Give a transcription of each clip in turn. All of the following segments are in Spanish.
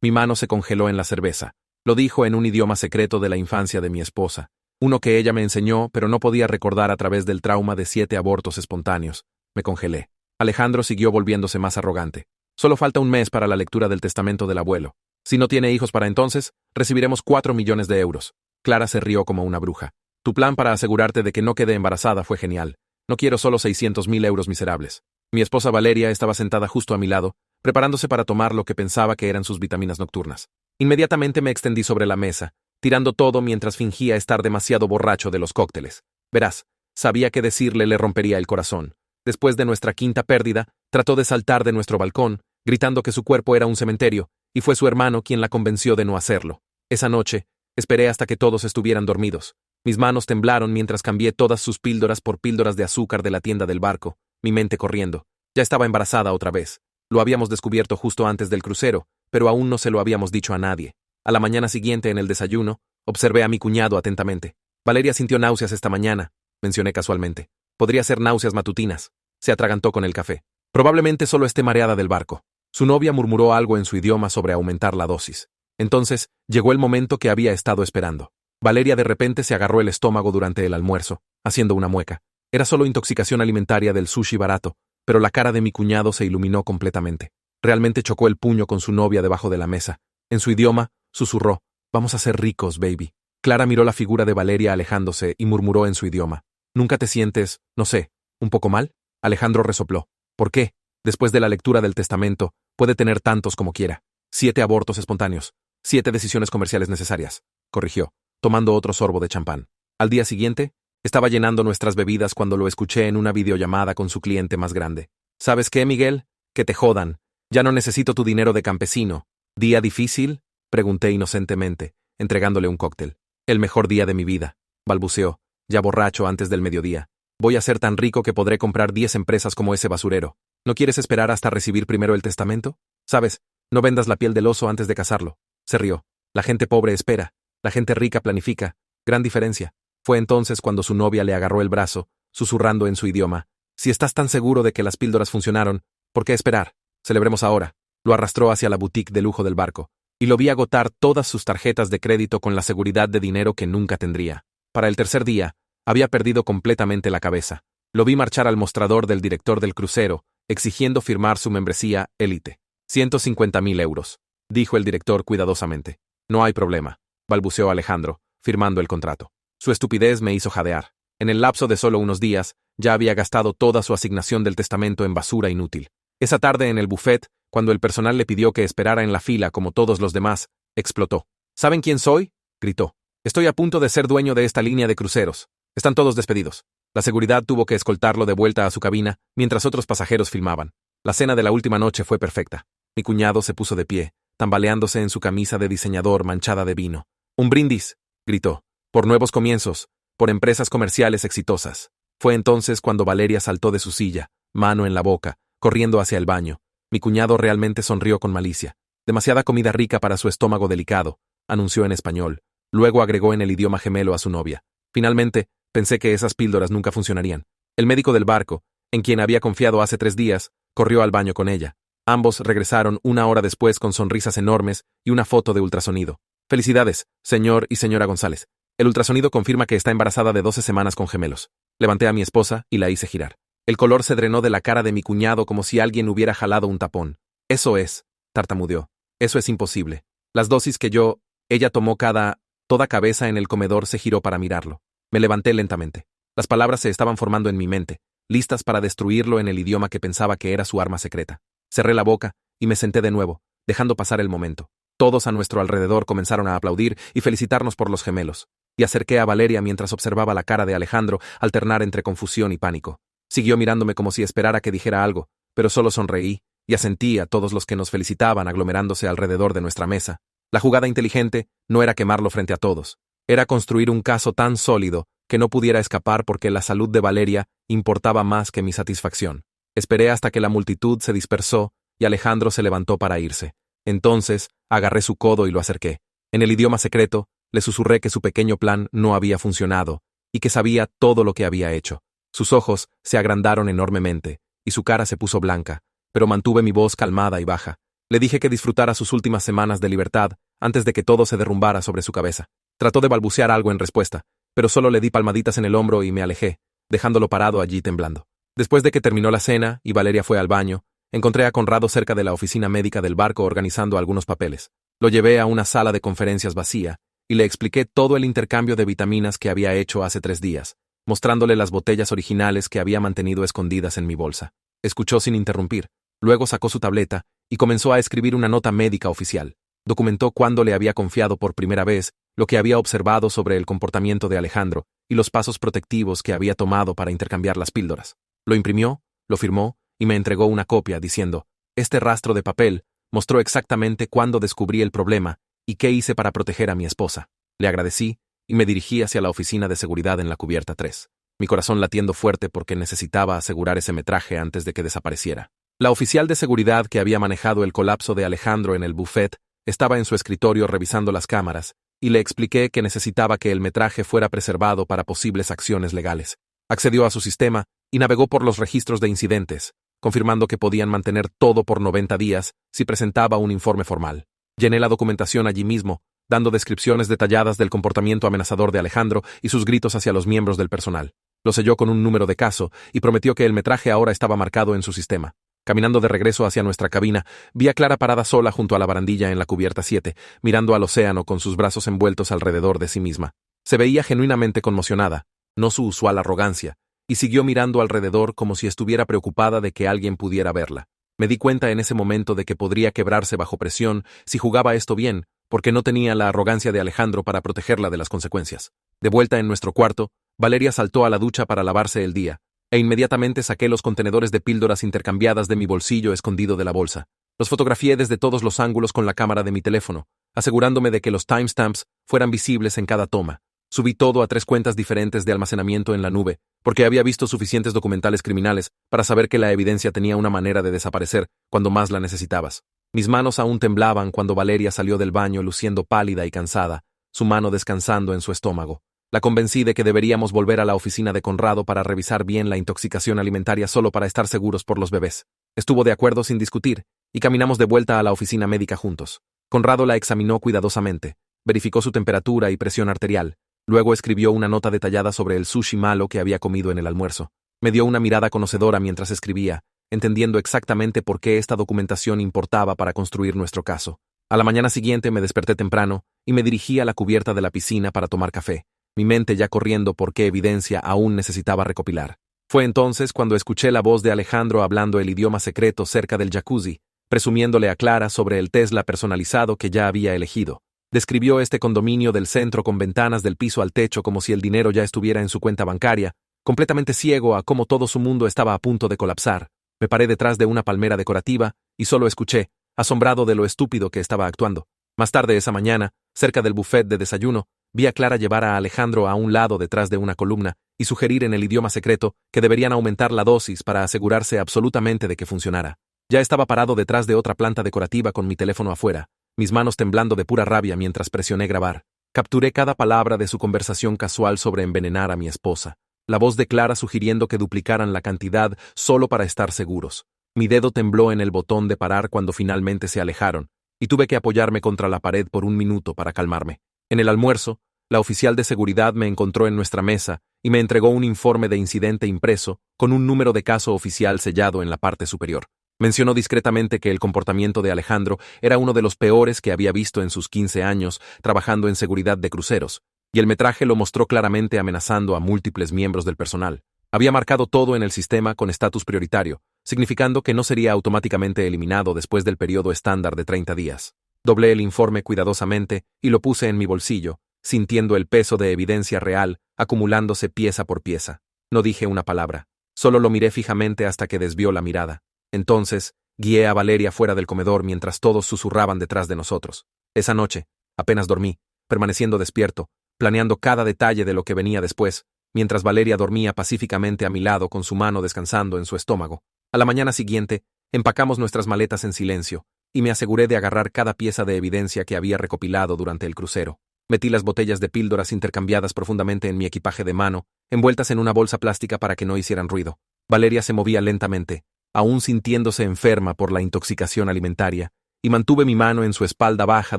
Mi mano se congeló en la cerveza. Lo dijo en un idioma secreto de la infancia de mi esposa. Uno que ella me enseñó, pero no podía recordar a través del trauma de 7 abortos espontáneos. Me congelé. Alejandro siguió volviéndose más arrogante. Solo falta un mes para la lectura del testamento del abuelo. Si no tiene hijos para entonces, recibiremos 4 millones de euros. Clara se rió como una bruja. Tu plan para asegurarte de que no quede embarazada fue genial. No quiero solo 600.000 euros miserables. Mi esposa Valeria estaba sentada justo a mi lado, preparándose para tomar lo que pensaba que eran sus vitaminas nocturnas. Inmediatamente me extendí sobre la mesa, tirando todo mientras fingía estar demasiado borracho de los cócteles. Verás, sabía que decirle le rompería el corazón. Después de nuestra quinta pérdida, trató de saltar de nuestro balcón, gritando que su cuerpo era un cementerio, y fue su hermano quien la convenció de no hacerlo. Esa noche, esperé hasta que todos estuvieran dormidos. Mis manos temblaron mientras cambié todas sus píldoras por píldoras de azúcar de la tienda del barco, mi mente corriendo. Ya estaba embarazada otra vez. Lo habíamos descubierto justo antes del crucero, pero aún no se lo habíamos dicho a nadie. A la mañana siguiente, en el desayuno, observé a mi cuñado atentamente. Valeria sintió náuseas esta mañana, mencioné casualmente. Podría ser náuseas matutinas. Se atragantó con el café. Probablemente solo esté mareada del barco. Su novia murmuró algo en su idioma sobre aumentar la dosis. Entonces, llegó el momento que había estado esperando. Valeria de repente se agarró el estómago durante el almuerzo, haciendo una mueca. Era solo intoxicación alimentaria del sushi barato, pero la cara de mi cuñado se iluminó completamente. Realmente chocó el puño con su novia debajo de la mesa. En su idioma, susurró, «Vamos a ser ricos, baby». Clara miró la figura de Valeria alejándose y murmuró en su idioma, «¿Nunca te sientes, no sé, un poco mal?» Alejandro resopló. «¿Por qué? Después de la lectura del testamento, puede tener tantos como quiera. 7 abortos espontáneos, 7 decisiones comerciales necesarias», corrigió, tomando otro sorbo de champán. Al día siguiente, estaba llenando nuestras bebidas cuando lo escuché en una videollamada con su cliente más grande. «¿Sabes qué, Miguel? Que te jodan. Ya no necesito tu dinero de campesino». «¿Día difícil?», pregunté inocentemente, entregándole un cóctel. «El mejor día de mi vida», balbuceó, ya borracho antes del mediodía. «Voy a ser tan rico que podré comprar 10 empresas como ese basurero. ¿No quieres esperar hasta recibir primero el testamento? Sabes, no vendas la piel del oso antes de casarlo». Se rió. «La gente pobre espera, la gente rica planifica. Gran diferencia». Fue entonces cuando su novia le agarró el brazo, susurrando en su idioma, «Si estás tan seguro de que las píldoras funcionaron, ¿por qué esperar? Celebremos ahora». Lo arrastró hacia la boutique de lujo del barco, y lo vi agotar todas sus tarjetas de crédito con la seguridad de dinero que nunca tendría. Para el tercer día, había perdido completamente la cabeza. Lo vi marchar al mostrador del director del crucero, exigiendo firmar su membresía élite. 150.000 euros, dijo el director cuidadosamente. «No hay problema», balbuceó Alejandro, firmando el contrato. Su estupidez me hizo jadear. En el lapso de solo unos días, ya había gastado toda su asignación del testamento en basura inútil. Esa tarde en el buffet, cuando el personal le pidió que esperara en la fila como todos los demás, explotó. «¿Saben quién soy?», gritó. «Estoy a punto de ser dueño de esta línea de cruceros. Están todos despedidos». La seguridad tuvo que escoltarlo de vuelta a su cabina, mientras otros pasajeros filmaban. La cena de la última noche fue perfecta. Mi cuñado se puso de pie, tambaleándose en su camisa de diseñador manchada de vino. «Un brindis», gritó, «por nuevos comienzos, por empresas comerciales exitosas». Fue entonces cuando Valeria saltó de su silla, mano en la boca, corriendo hacia el baño. Mi cuñado realmente sonrió con malicia. «Demasiada comida rica para su estómago delicado», anunció en español. Luego agregó en el idioma gemelo a su novia. «Finalmente, pensé que esas píldoras nunca funcionarían». El médico del barco, en quien había confiado hace 3 días, corrió al baño con ella. Ambos regresaron 1 hora después con sonrisas enormes y una foto de ultrasonido. «Felicidades, señor y señora González. El ultrasonido confirma que está embarazada de 12 semanas con gemelos». Levanté a mi esposa y la hice girar. El color se drenó de la cara de mi cuñado como si alguien hubiera jalado un tapón. «Eso es», tartamudeó. «Eso es imposible. Las dosis que yo...». Ella tomó toda cabeza en el comedor se giró para mirarlo. Me levanté lentamente. Las palabras se estaban formando en mi mente, listas para destruirlo en el idioma que pensaba que era su arma secreta. Cerré la boca y me senté de nuevo, dejando pasar el momento. Todos a nuestro alrededor comenzaron a aplaudir y felicitarnos por los gemelos. Y acerqué a Valeria mientras observaba la cara de Alejandro alternar entre confusión y pánico. Siguió mirándome como si esperara que dijera algo, pero solo sonreí y asentí a todos los que nos felicitaban aglomerándose alrededor de nuestra mesa. La jugada inteligente no era quemarlo frente a todos. Era construir un caso tan sólido que no pudiera escapar porque la salud de Valeria importaba más que mi satisfacción. Esperé hasta que la multitud se dispersó y Alejandro se levantó para irse. Entonces, agarré su codo y lo acerqué. En el idioma secreto, le susurré que su pequeño plan no había funcionado y que sabía todo lo que había hecho. Sus ojos se agrandaron enormemente y su cara se puso blanca, pero mantuve mi voz calmada y baja. Le dije que disfrutara sus últimas semanas de libertad antes de que todo se derrumbara sobre su cabeza. Trató de balbucear algo en respuesta, pero solo le di palmaditas en el hombro y me alejé, dejándolo parado allí temblando. Después de que terminó la cena y Valeria fue al baño, encontré a Conrado cerca de la oficina médica del barco organizando algunos papeles. Lo llevé a una sala de conferencias vacía y le expliqué todo el intercambio de vitaminas que había hecho hace 3 días, mostrándole las botellas originales que había mantenido escondidas en mi bolsa. Escuchó sin interrumpir, luego sacó su tableta y comenzó a escribir una nota médica oficial. Documentó cuándo le había confiado por primera vez lo que había observado sobre el comportamiento de Alejandro y los pasos protectivos que había tomado para intercambiar las píldoras. Lo imprimió, lo firmó y me entregó una copia diciendo: «Este rastro de papel mostró exactamente cuándo descubrí el problema y qué hice para proteger a mi esposa». Le agradecí y me dirigí hacia la oficina de seguridad en la cubierta 3. Mi corazón latiendo fuerte porque necesitaba asegurar ese metraje antes de que desapareciera. La oficial de seguridad que había manejado el colapso de Alejandro en el buffet estaba en su escritorio revisando las cámaras, y le expliqué que necesitaba que el metraje fuera preservado para posibles acciones legales. Accedió a su sistema y navegó por los registros de incidentes, confirmando que podían mantener todo por 90 días si presentaba un informe formal. Llené la documentación allí mismo, dando descripciones detalladas del comportamiento amenazador de Alejandro y sus gritos hacia los miembros del personal. Lo selló con un número de caso y prometió que el metraje ahora estaba marcado en su sistema. Caminando de regreso hacia nuestra cabina, vi a Clara parada sola junto a la barandilla en la cubierta 7, mirando al océano con sus brazos envueltos alrededor de sí misma. Se veía genuinamente conmocionada, no su usual arrogancia, y siguió mirando alrededor como si estuviera preocupada de que alguien pudiera verla. Me di cuenta en ese momento de que podría quebrarse bajo presión si jugaba esto bien, porque no tenía la arrogancia de Alejandro para protegerla de las consecuencias. De vuelta en nuestro cuarto, Valeria saltó a la ducha para lavarse el día, e inmediatamente saqué los contenedores de píldoras intercambiadas de mi bolsillo escondido de la bolsa. Los fotografié desde todos los ángulos con la cámara de mi teléfono, asegurándome de que los timestamps fueran visibles en cada toma. Subí todo a 3 cuentas diferentes de almacenamiento en la nube, porque había visto suficientes documentales criminales para saber que la evidencia tenía una manera de desaparecer cuando más la necesitabas. Mis manos aún temblaban cuando Valeria salió del baño luciendo pálida y cansada, su mano descansando en su estómago. La convencí de que deberíamos volver a la oficina de Conrado para revisar bien la intoxicación alimentaria solo para estar seguros por los bebés. Estuvo de acuerdo sin discutir, y caminamos de vuelta a la oficina médica juntos. Conrado la examinó cuidadosamente, verificó su temperatura y presión arterial, luego escribió una nota detallada sobre el sushi malo que había comido en el almuerzo. Me dio una mirada conocedora mientras escribía, entendiendo exactamente por qué esta documentación importaba para construir nuestro caso. A la mañana siguiente me desperté temprano y me dirigí a la cubierta de la piscina para tomar café, mi mente ya corriendo por qué evidencia aún necesitaba recopilar. Fue entonces cuando escuché la voz de Alejandro hablando el idioma secreto cerca del jacuzzi, presumiéndole a Clara sobre el Tesla personalizado que ya había elegido. Describió este condominio del centro con ventanas del piso al techo como si el dinero ya estuviera en su cuenta bancaria, completamente ciego a cómo todo su mundo estaba a punto de colapsar. Me paré detrás de una palmera decorativa y solo escuché, asombrado de lo estúpido que estaba actuando. Más tarde esa mañana, cerca del buffet de desayuno, vi a Clara llevar a Alejandro a un lado detrás de una columna y sugerir en el idioma secreto que deberían aumentar la dosis para asegurarse absolutamente de que funcionara. Ya estaba parado detrás de otra planta decorativa con mi teléfono afuera, mis manos temblando de pura rabia mientras presioné grabar. Capturé cada palabra de su conversación casual sobre envenenar a mi esposa. La voz de Clara sugiriendo que duplicaran la cantidad solo para estar seguros. Mi dedo tembló en el botón de parar cuando finalmente se alejaron, y tuve que apoyarme contra la pared por un minuto para calmarme. En el almuerzo, la oficial de seguridad me encontró en nuestra mesa y me entregó un informe de incidente impreso con un número de caso oficial sellado en la parte superior. Mencionó discretamente que el comportamiento de Alejandro era uno de los peores que había visto en sus 15 años trabajando en seguridad de cruceros, y el metraje lo mostró claramente amenazando a múltiples miembros del personal. Había marcado todo en el sistema con estatus prioritario, significando que no sería automáticamente eliminado después del periodo estándar de 30 días. Doblé el informe cuidadosamente y lo puse en mi bolsillo, sintiendo el peso de evidencia real acumulándose pieza por pieza. No dije una palabra, solo lo miré fijamente hasta que desvió la mirada. Entonces, guié a Valeria fuera del comedor mientras todos susurraban detrás de nosotros. Esa noche, apenas dormí, permaneciendo despierto, planeando cada detalle de lo que venía después, mientras Valeria dormía pacíficamente a mi lado con su mano descansando en su estómago. A la mañana siguiente, empacamos nuestras maletas en silencio, y me aseguré de agarrar cada pieza de evidencia que había recopilado durante el crucero. Metí las botellas de píldoras intercambiadas profundamente en mi equipaje de mano, envueltas en una bolsa plástica para que no hicieran ruido. Valeria se movía lentamente, aún sintiéndose enferma por la intoxicación alimentaria, y mantuve mi mano en su espalda baja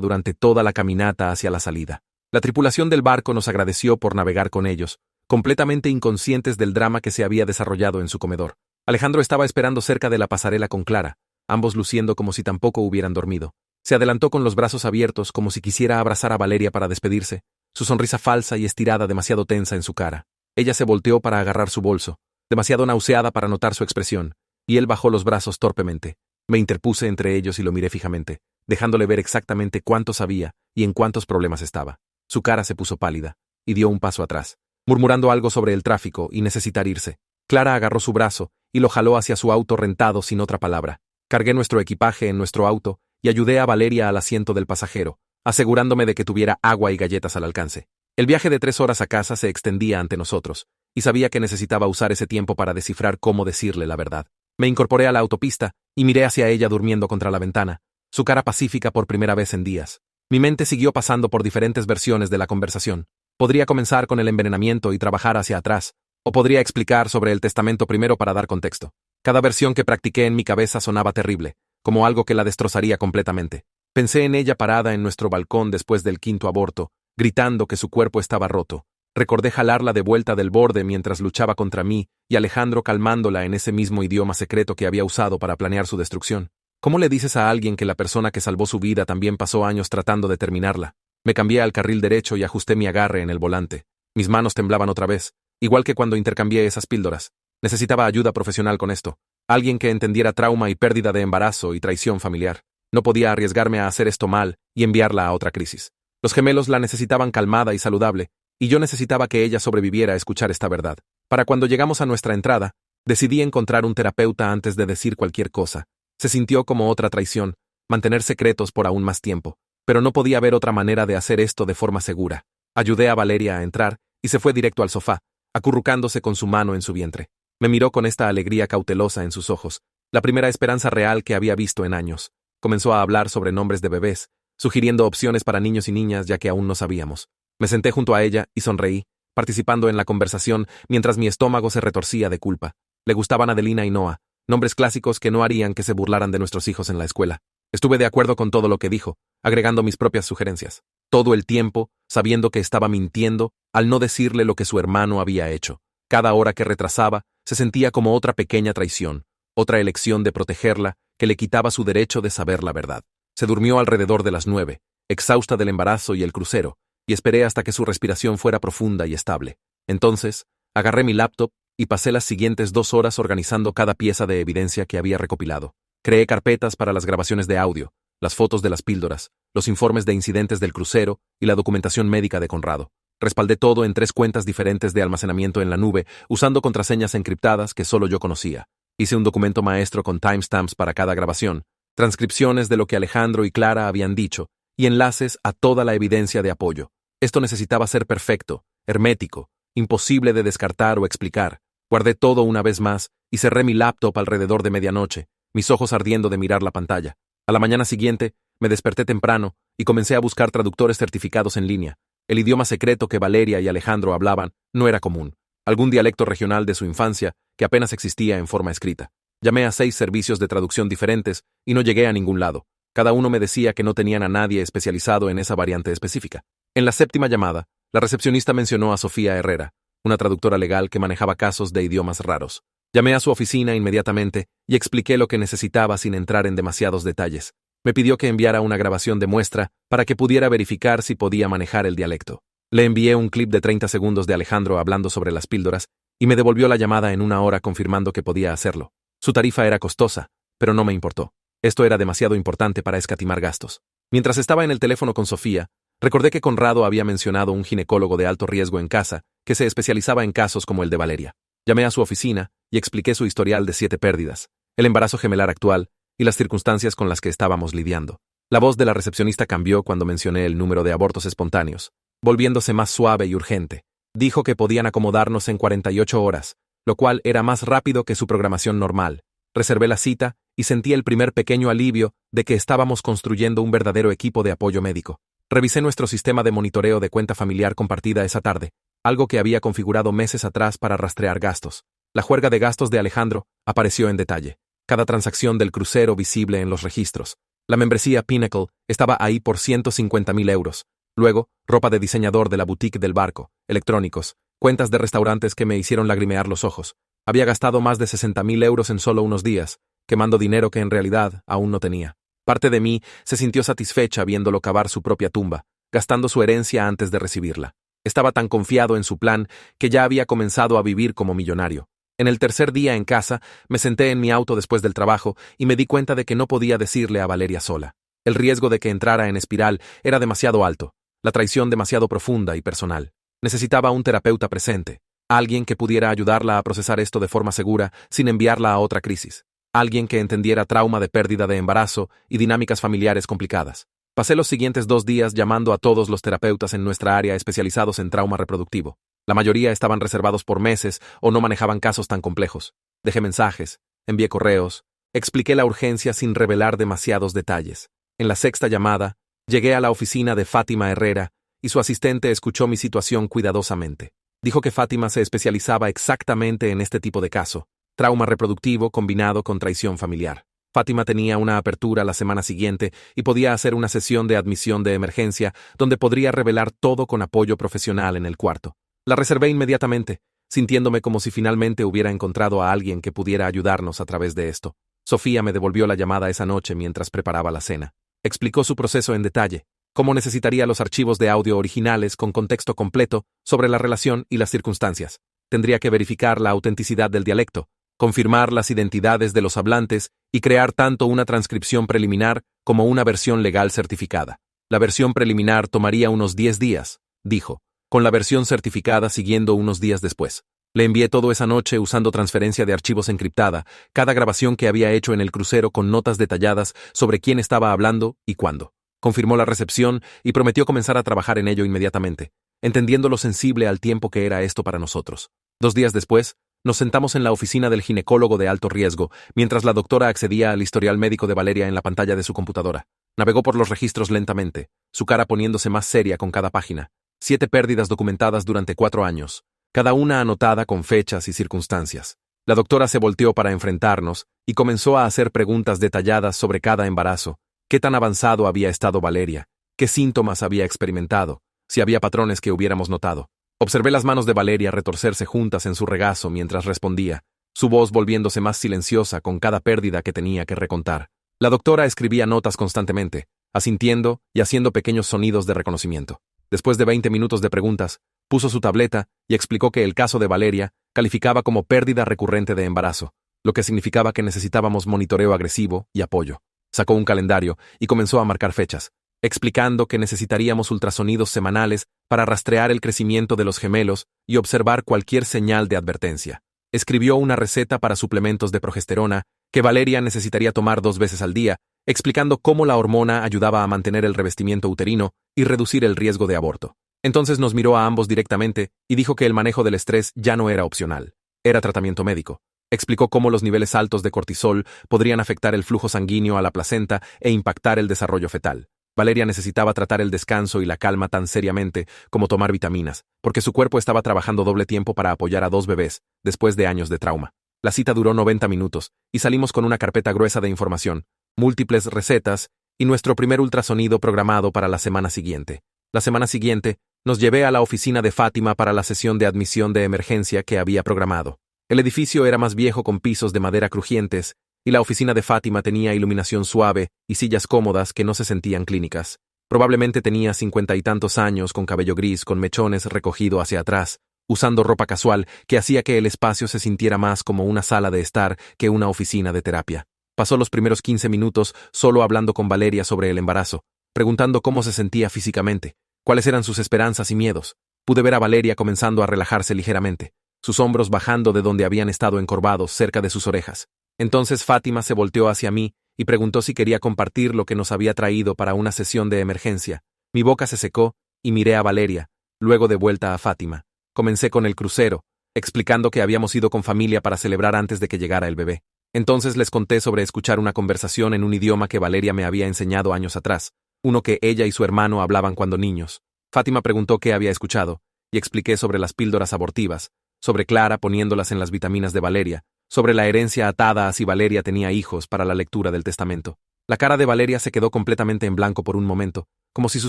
durante toda la caminata hacia la salida. La tripulación del barco nos agradeció por navegar con ellos, completamente inconscientes del drama que se había desarrollado en su comedor. Alejandro estaba esperando cerca de la pasarela con Clara, ambos luciendo como si tampoco hubieran dormido. Se adelantó con los brazos abiertos como si quisiera abrazar a Valeria para despedirse, su sonrisa falsa y estirada demasiado tensa en su cara. Ella se volteó para agarrar su bolso, demasiado nauseada para notar su expresión, y él bajó los brazos torpemente. Me interpuse entre ellos y lo miré fijamente, dejándole ver exactamente cuánto sabía y en cuántos problemas estaba. Su cara se puso pálida, y dio un paso atrás, murmurando algo sobre el tráfico y necesitar irse. Clara agarró su brazo y lo jaló hacia su auto rentado sin otra palabra. Cargué nuestro equipaje en nuestro auto y ayudé a Valeria al asiento del pasajero, asegurándome de que tuviera agua y galletas al alcance. El viaje de 3 horas a casa se extendía ante nosotros, y sabía que necesitaba usar ese tiempo para descifrar cómo decirle la verdad. Me incorporé a la autopista y miré hacia ella durmiendo contra la ventana, su cara pacífica por primera vez en días. Mi mente siguió pasando por diferentes versiones de la conversación. Podría comenzar con el envenenamiento y trabajar hacia atrás, o podría explicar sobre el testamento primero para dar contexto. Cada versión que practiqué en mi cabeza sonaba terrible, como algo que la destrozaría completamente. Pensé en ella parada en nuestro balcón después del 5º aborto, gritando que su cuerpo estaba roto. Recordé jalarla de vuelta del borde mientras luchaba contra mí y Alejandro calmándola en ese mismo idioma secreto que había usado para planear su destrucción. ¿Cómo le dices a alguien que la persona que salvó su vida también pasó años tratando de terminarla? Me cambié al carril derecho y ajusté mi agarre en el volante. Mis manos temblaban otra vez, igual que cuando intercambié esas píldoras. Necesitaba ayuda profesional con esto. Alguien que entendiera trauma y pérdida de embarazo y traición familiar. No podía arriesgarme a hacer esto mal y enviarla a otra crisis. Los gemelos la necesitaban calmada y saludable, y yo necesitaba que ella sobreviviera a escuchar esta verdad. Para cuando llegamos a nuestra entrada, decidí encontrar un terapeuta antes de decir cualquier cosa. Se sintió como otra traición, mantener secretos por aún más tiempo, pero no podía haber otra manera de hacer esto de forma segura. Ayudé a Valeria a entrar y se fue directo al sofá, acurrucándose con su mano en su vientre. Me miró con esta alegría cautelosa en sus ojos, la primera esperanza real que había visto en años. Comenzó a hablar sobre nombres de bebés, sugiriendo opciones para niños y niñas ya que aún no sabíamos. Me senté junto a ella y sonreí, participando en la conversación mientras mi estómago se retorcía de culpa. Le gustaban Adelina y Noah, nombres clásicos que no harían que se burlaran de nuestros hijos en la escuela. Estuve de acuerdo con todo lo que dijo, agregando mis propias sugerencias. Todo el tiempo, sabiendo que estaba mintiendo al no decirle lo que su hermano había hecho. Cada hora que retrasaba, se sentía como otra pequeña traición, otra elección de protegerla que le quitaba su derecho de saber la verdad. Se durmió alrededor de las 9, exhausta del embarazo y el crucero, y esperé hasta que su respiración fuera profunda y estable. Entonces, agarré mi laptop y pasé las siguientes 2 horas organizando cada pieza de evidencia que había recopilado. Creé carpetas para las grabaciones de audio, las fotos de las píldoras, los informes de incidentes del crucero y la documentación médica de Conrado. Respaldé todo en 3 cuentas diferentes de almacenamiento en la nube, usando contraseñas encriptadas que solo yo conocía. Hice un documento maestro con timestamps para cada grabación, transcripciones de lo que Alejandro y Clara habían dicho, y enlaces a toda la evidencia de apoyo. Esto necesitaba ser perfecto, hermético, imposible de descartar o explicar. Guardé todo una vez más y cerré mi laptop alrededor de medianoche, mis ojos ardiendo de mirar la pantalla. A la mañana siguiente, me desperté temprano y comencé a buscar traductores certificados en línea. El idioma secreto que Valeria y Alejandro hablaban no era común. Algún dialecto regional de su infancia que apenas existía en forma escrita. Llamé a 6 servicios de traducción diferentes y no llegué a ningún lado. Cada uno me decía que no tenían a nadie especializado en esa variante específica. En la 7ª llamada, la recepcionista mencionó a Sofía Herrera, una traductora legal que manejaba casos de idiomas raros. Llamé a su oficina inmediatamente y expliqué lo que necesitaba sin entrar en demasiados detalles. Me pidió que enviara una grabación de muestra para que pudiera verificar si podía manejar el dialecto. Le envié un clip de 30 segundos de Alejandro hablando sobre las píldoras y me devolvió la llamada en 1 hora confirmando que podía hacerlo. Su tarifa era costosa, pero no me importó. Esto era demasiado importante para escatimar gastos. Mientras estaba en el teléfono con Sofía, recordé que Conrado había mencionado un ginecólogo de alto riesgo en casa que se especializaba en casos como el de Valeria. Llamé a su oficina y expliqué su historial de 7 pérdidas, el embarazo gemelar actual y las circunstancias con las que estábamos lidiando. La voz de la recepcionista cambió cuando mencioné el número de abortos espontáneos, volviéndose más suave y urgente. Dijo que podían acomodarnos en 48 horas, lo cual era más rápido que su programación normal. Reservé la cita y sentí el primer pequeño alivio de que estábamos construyendo un verdadero equipo de apoyo médico. Revisé nuestro sistema de monitoreo de cuenta familiar compartida esa tarde, algo que había configurado meses atrás para rastrear gastos. La juerga de gastos de Alejandro apareció en detalle. Cada transacción del crucero visible en los registros. La membresía Pinnacle estaba ahí por 150.000 euros. Luego, ropa de diseñador de la boutique del barco, electrónicos, cuentas de restaurantes que me hicieron lagrimear los ojos. Había gastado más de 60.000 euros en solo unos días, quemando dinero que en realidad aún no tenía. Parte de mí se sintió satisfecha viéndolo cavar su propia tumba, gastando su herencia antes de recibirla. Estaba tan confiado en su plan que ya había comenzado a vivir como millonario. En el tercer día en casa, me senté en mi auto después del trabajo y me di cuenta de que no podía decirle a Valeria sola. El riesgo de que entrara en espiral era demasiado alto, la traición demasiado profunda y personal. Necesitaba un terapeuta presente, alguien que pudiera ayudarla a procesar esto de forma segura sin enviarla a otra crisis. Alguien que entendiera trauma de pérdida de embarazo y dinámicas familiares complicadas. Pasé los siguientes 2 días llamando a todos los terapeutas en nuestra área especializados en trauma reproductivo. La mayoría estaban reservados por meses o no manejaban casos tan complejos. Dejé mensajes, envié correos, expliqué la urgencia sin revelar demasiados detalles. En la sexta llamada, llegué a la oficina de Fátima Herrera y su asistente escuchó mi situación cuidadosamente. Dijo que Fátima se especializaba exactamente en este tipo de caso. Trauma reproductivo combinado con traición familiar. Fátima tenía una apertura la semana siguiente y podía hacer una sesión de admisión de emergencia donde podría revelar todo con apoyo profesional en el cuarto. La reservé inmediatamente, sintiéndome como si finalmente hubiera encontrado a alguien que pudiera ayudarnos a través de esto. Sofía me devolvió la llamada esa noche mientras preparaba la cena. Explicó su proceso en detalle, cómo necesitaría los archivos de audio originales con contexto completo sobre la relación y las circunstancias. Tendría que verificar la autenticidad del dialecto, confirmar las identidades de los hablantes y crear tanto una transcripción preliminar como una versión legal certificada. La versión preliminar tomaría unos 10 días, dijo, con la versión certificada siguiendo unos días después. Le envié todo esa noche usando transferencia de archivos encriptada, cada grabación que había hecho en el crucero con notas detalladas sobre quién estaba hablando y cuándo. Confirmó la recepción y prometió comenzar a trabajar en ello inmediatamente, entendiendo lo sensible al tiempo que era esto para nosotros. 2 días después, nos sentamos en la oficina del ginecólogo de alto riesgo, mientras la doctora accedía al historial médico de Valeria en la pantalla de su computadora. Navegó por los registros lentamente, su cara poniéndose más seria con cada página. 7 pérdidas documentadas durante 4 años, cada una anotada con fechas y circunstancias. La doctora se volteó para enfrentarnos y comenzó a hacer preguntas detalladas sobre cada embarazo, qué tan avanzado había estado Valeria, qué síntomas había experimentado, si había patrones que hubiéramos notado. Observé las manos de Valeria retorcerse juntas en su regazo mientras respondía, su voz volviéndose más silenciosa con cada pérdida que tenía que recontar. La doctora escribía notas constantemente, asintiendo y haciendo pequeños sonidos de reconocimiento. Después de 20 minutos de preguntas, puso su tableta y explicó que el caso de Valeria calificaba como pérdida recurrente de embarazo, lo que significaba que necesitábamos monitoreo agresivo y apoyo. Sacó un calendario y comenzó a marcar fechas, explicando que necesitaríamos ultrasonidos semanales para rastrear el crecimiento de los gemelos y observar cualquier señal de advertencia. Escribió una receta para suplementos de progesterona que Valeria necesitaría tomar 2 veces al día, explicando cómo la hormona ayudaba a mantener el revestimiento uterino y reducir el riesgo de aborto. Entonces nos miró a ambos directamente y dijo que el manejo del estrés ya no era opcional, era tratamiento médico. Explicó cómo los niveles altos de cortisol podrían afectar el flujo sanguíneo a la placenta e impactar el desarrollo fetal. Valeria necesitaba tratar el descanso y la calma tan seriamente como tomar vitaminas, porque su cuerpo estaba trabajando doble tiempo para apoyar a 2 bebés, después de años de trauma. La cita duró 90 minutos, y salimos con una carpeta gruesa de información, múltiples recetas, y nuestro primer ultrasonido programado para la semana siguiente. La semana siguiente, nos llevé a la oficina de Fátima para la sesión de admisión de emergencia que había programado. El edificio era más viejo con pisos de madera crujientes, y la oficina de Fátima tenía iluminación suave y sillas cómodas que no se sentían clínicas. Probablemente tenía 50 y tantos años con cabello gris con mechones recogido hacia atrás, usando ropa casual que hacía que el espacio se sintiera más como una sala de estar que una oficina de terapia. Pasó los primeros 15 minutos solo hablando con Valeria sobre el embarazo, preguntando cómo se sentía físicamente, cuáles eran sus esperanzas y miedos. Pude ver a Valeria comenzando a relajarse ligeramente, sus hombros bajando de donde habían estado encorvados cerca de sus orejas. Entonces Fátima se volteó hacia mí y preguntó si quería compartir lo que nos había traído para una sesión de emergencia. Mi boca se secó y miré a Valeria, luego de vuelta a Fátima. Comencé con el crucero, explicando que habíamos ido con familia para celebrar antes de que llegara el bebé. Entonces les conté sobre escuchar una conversación en un idioma que Valeria me había enseñado años atrás, uno que ella y su hermano hablaban cuando niños. Fátima preguntó qué había escuchado, y expliqué sobre las píldoras abortivas, sobre Clara poniéndolas en las vitaminas de Valeria, sobre la herencia atada a si Valeria tenía hijos para la lectura del testamento. La cara de Valeria se quedó completamente en blanco por un momento, como si su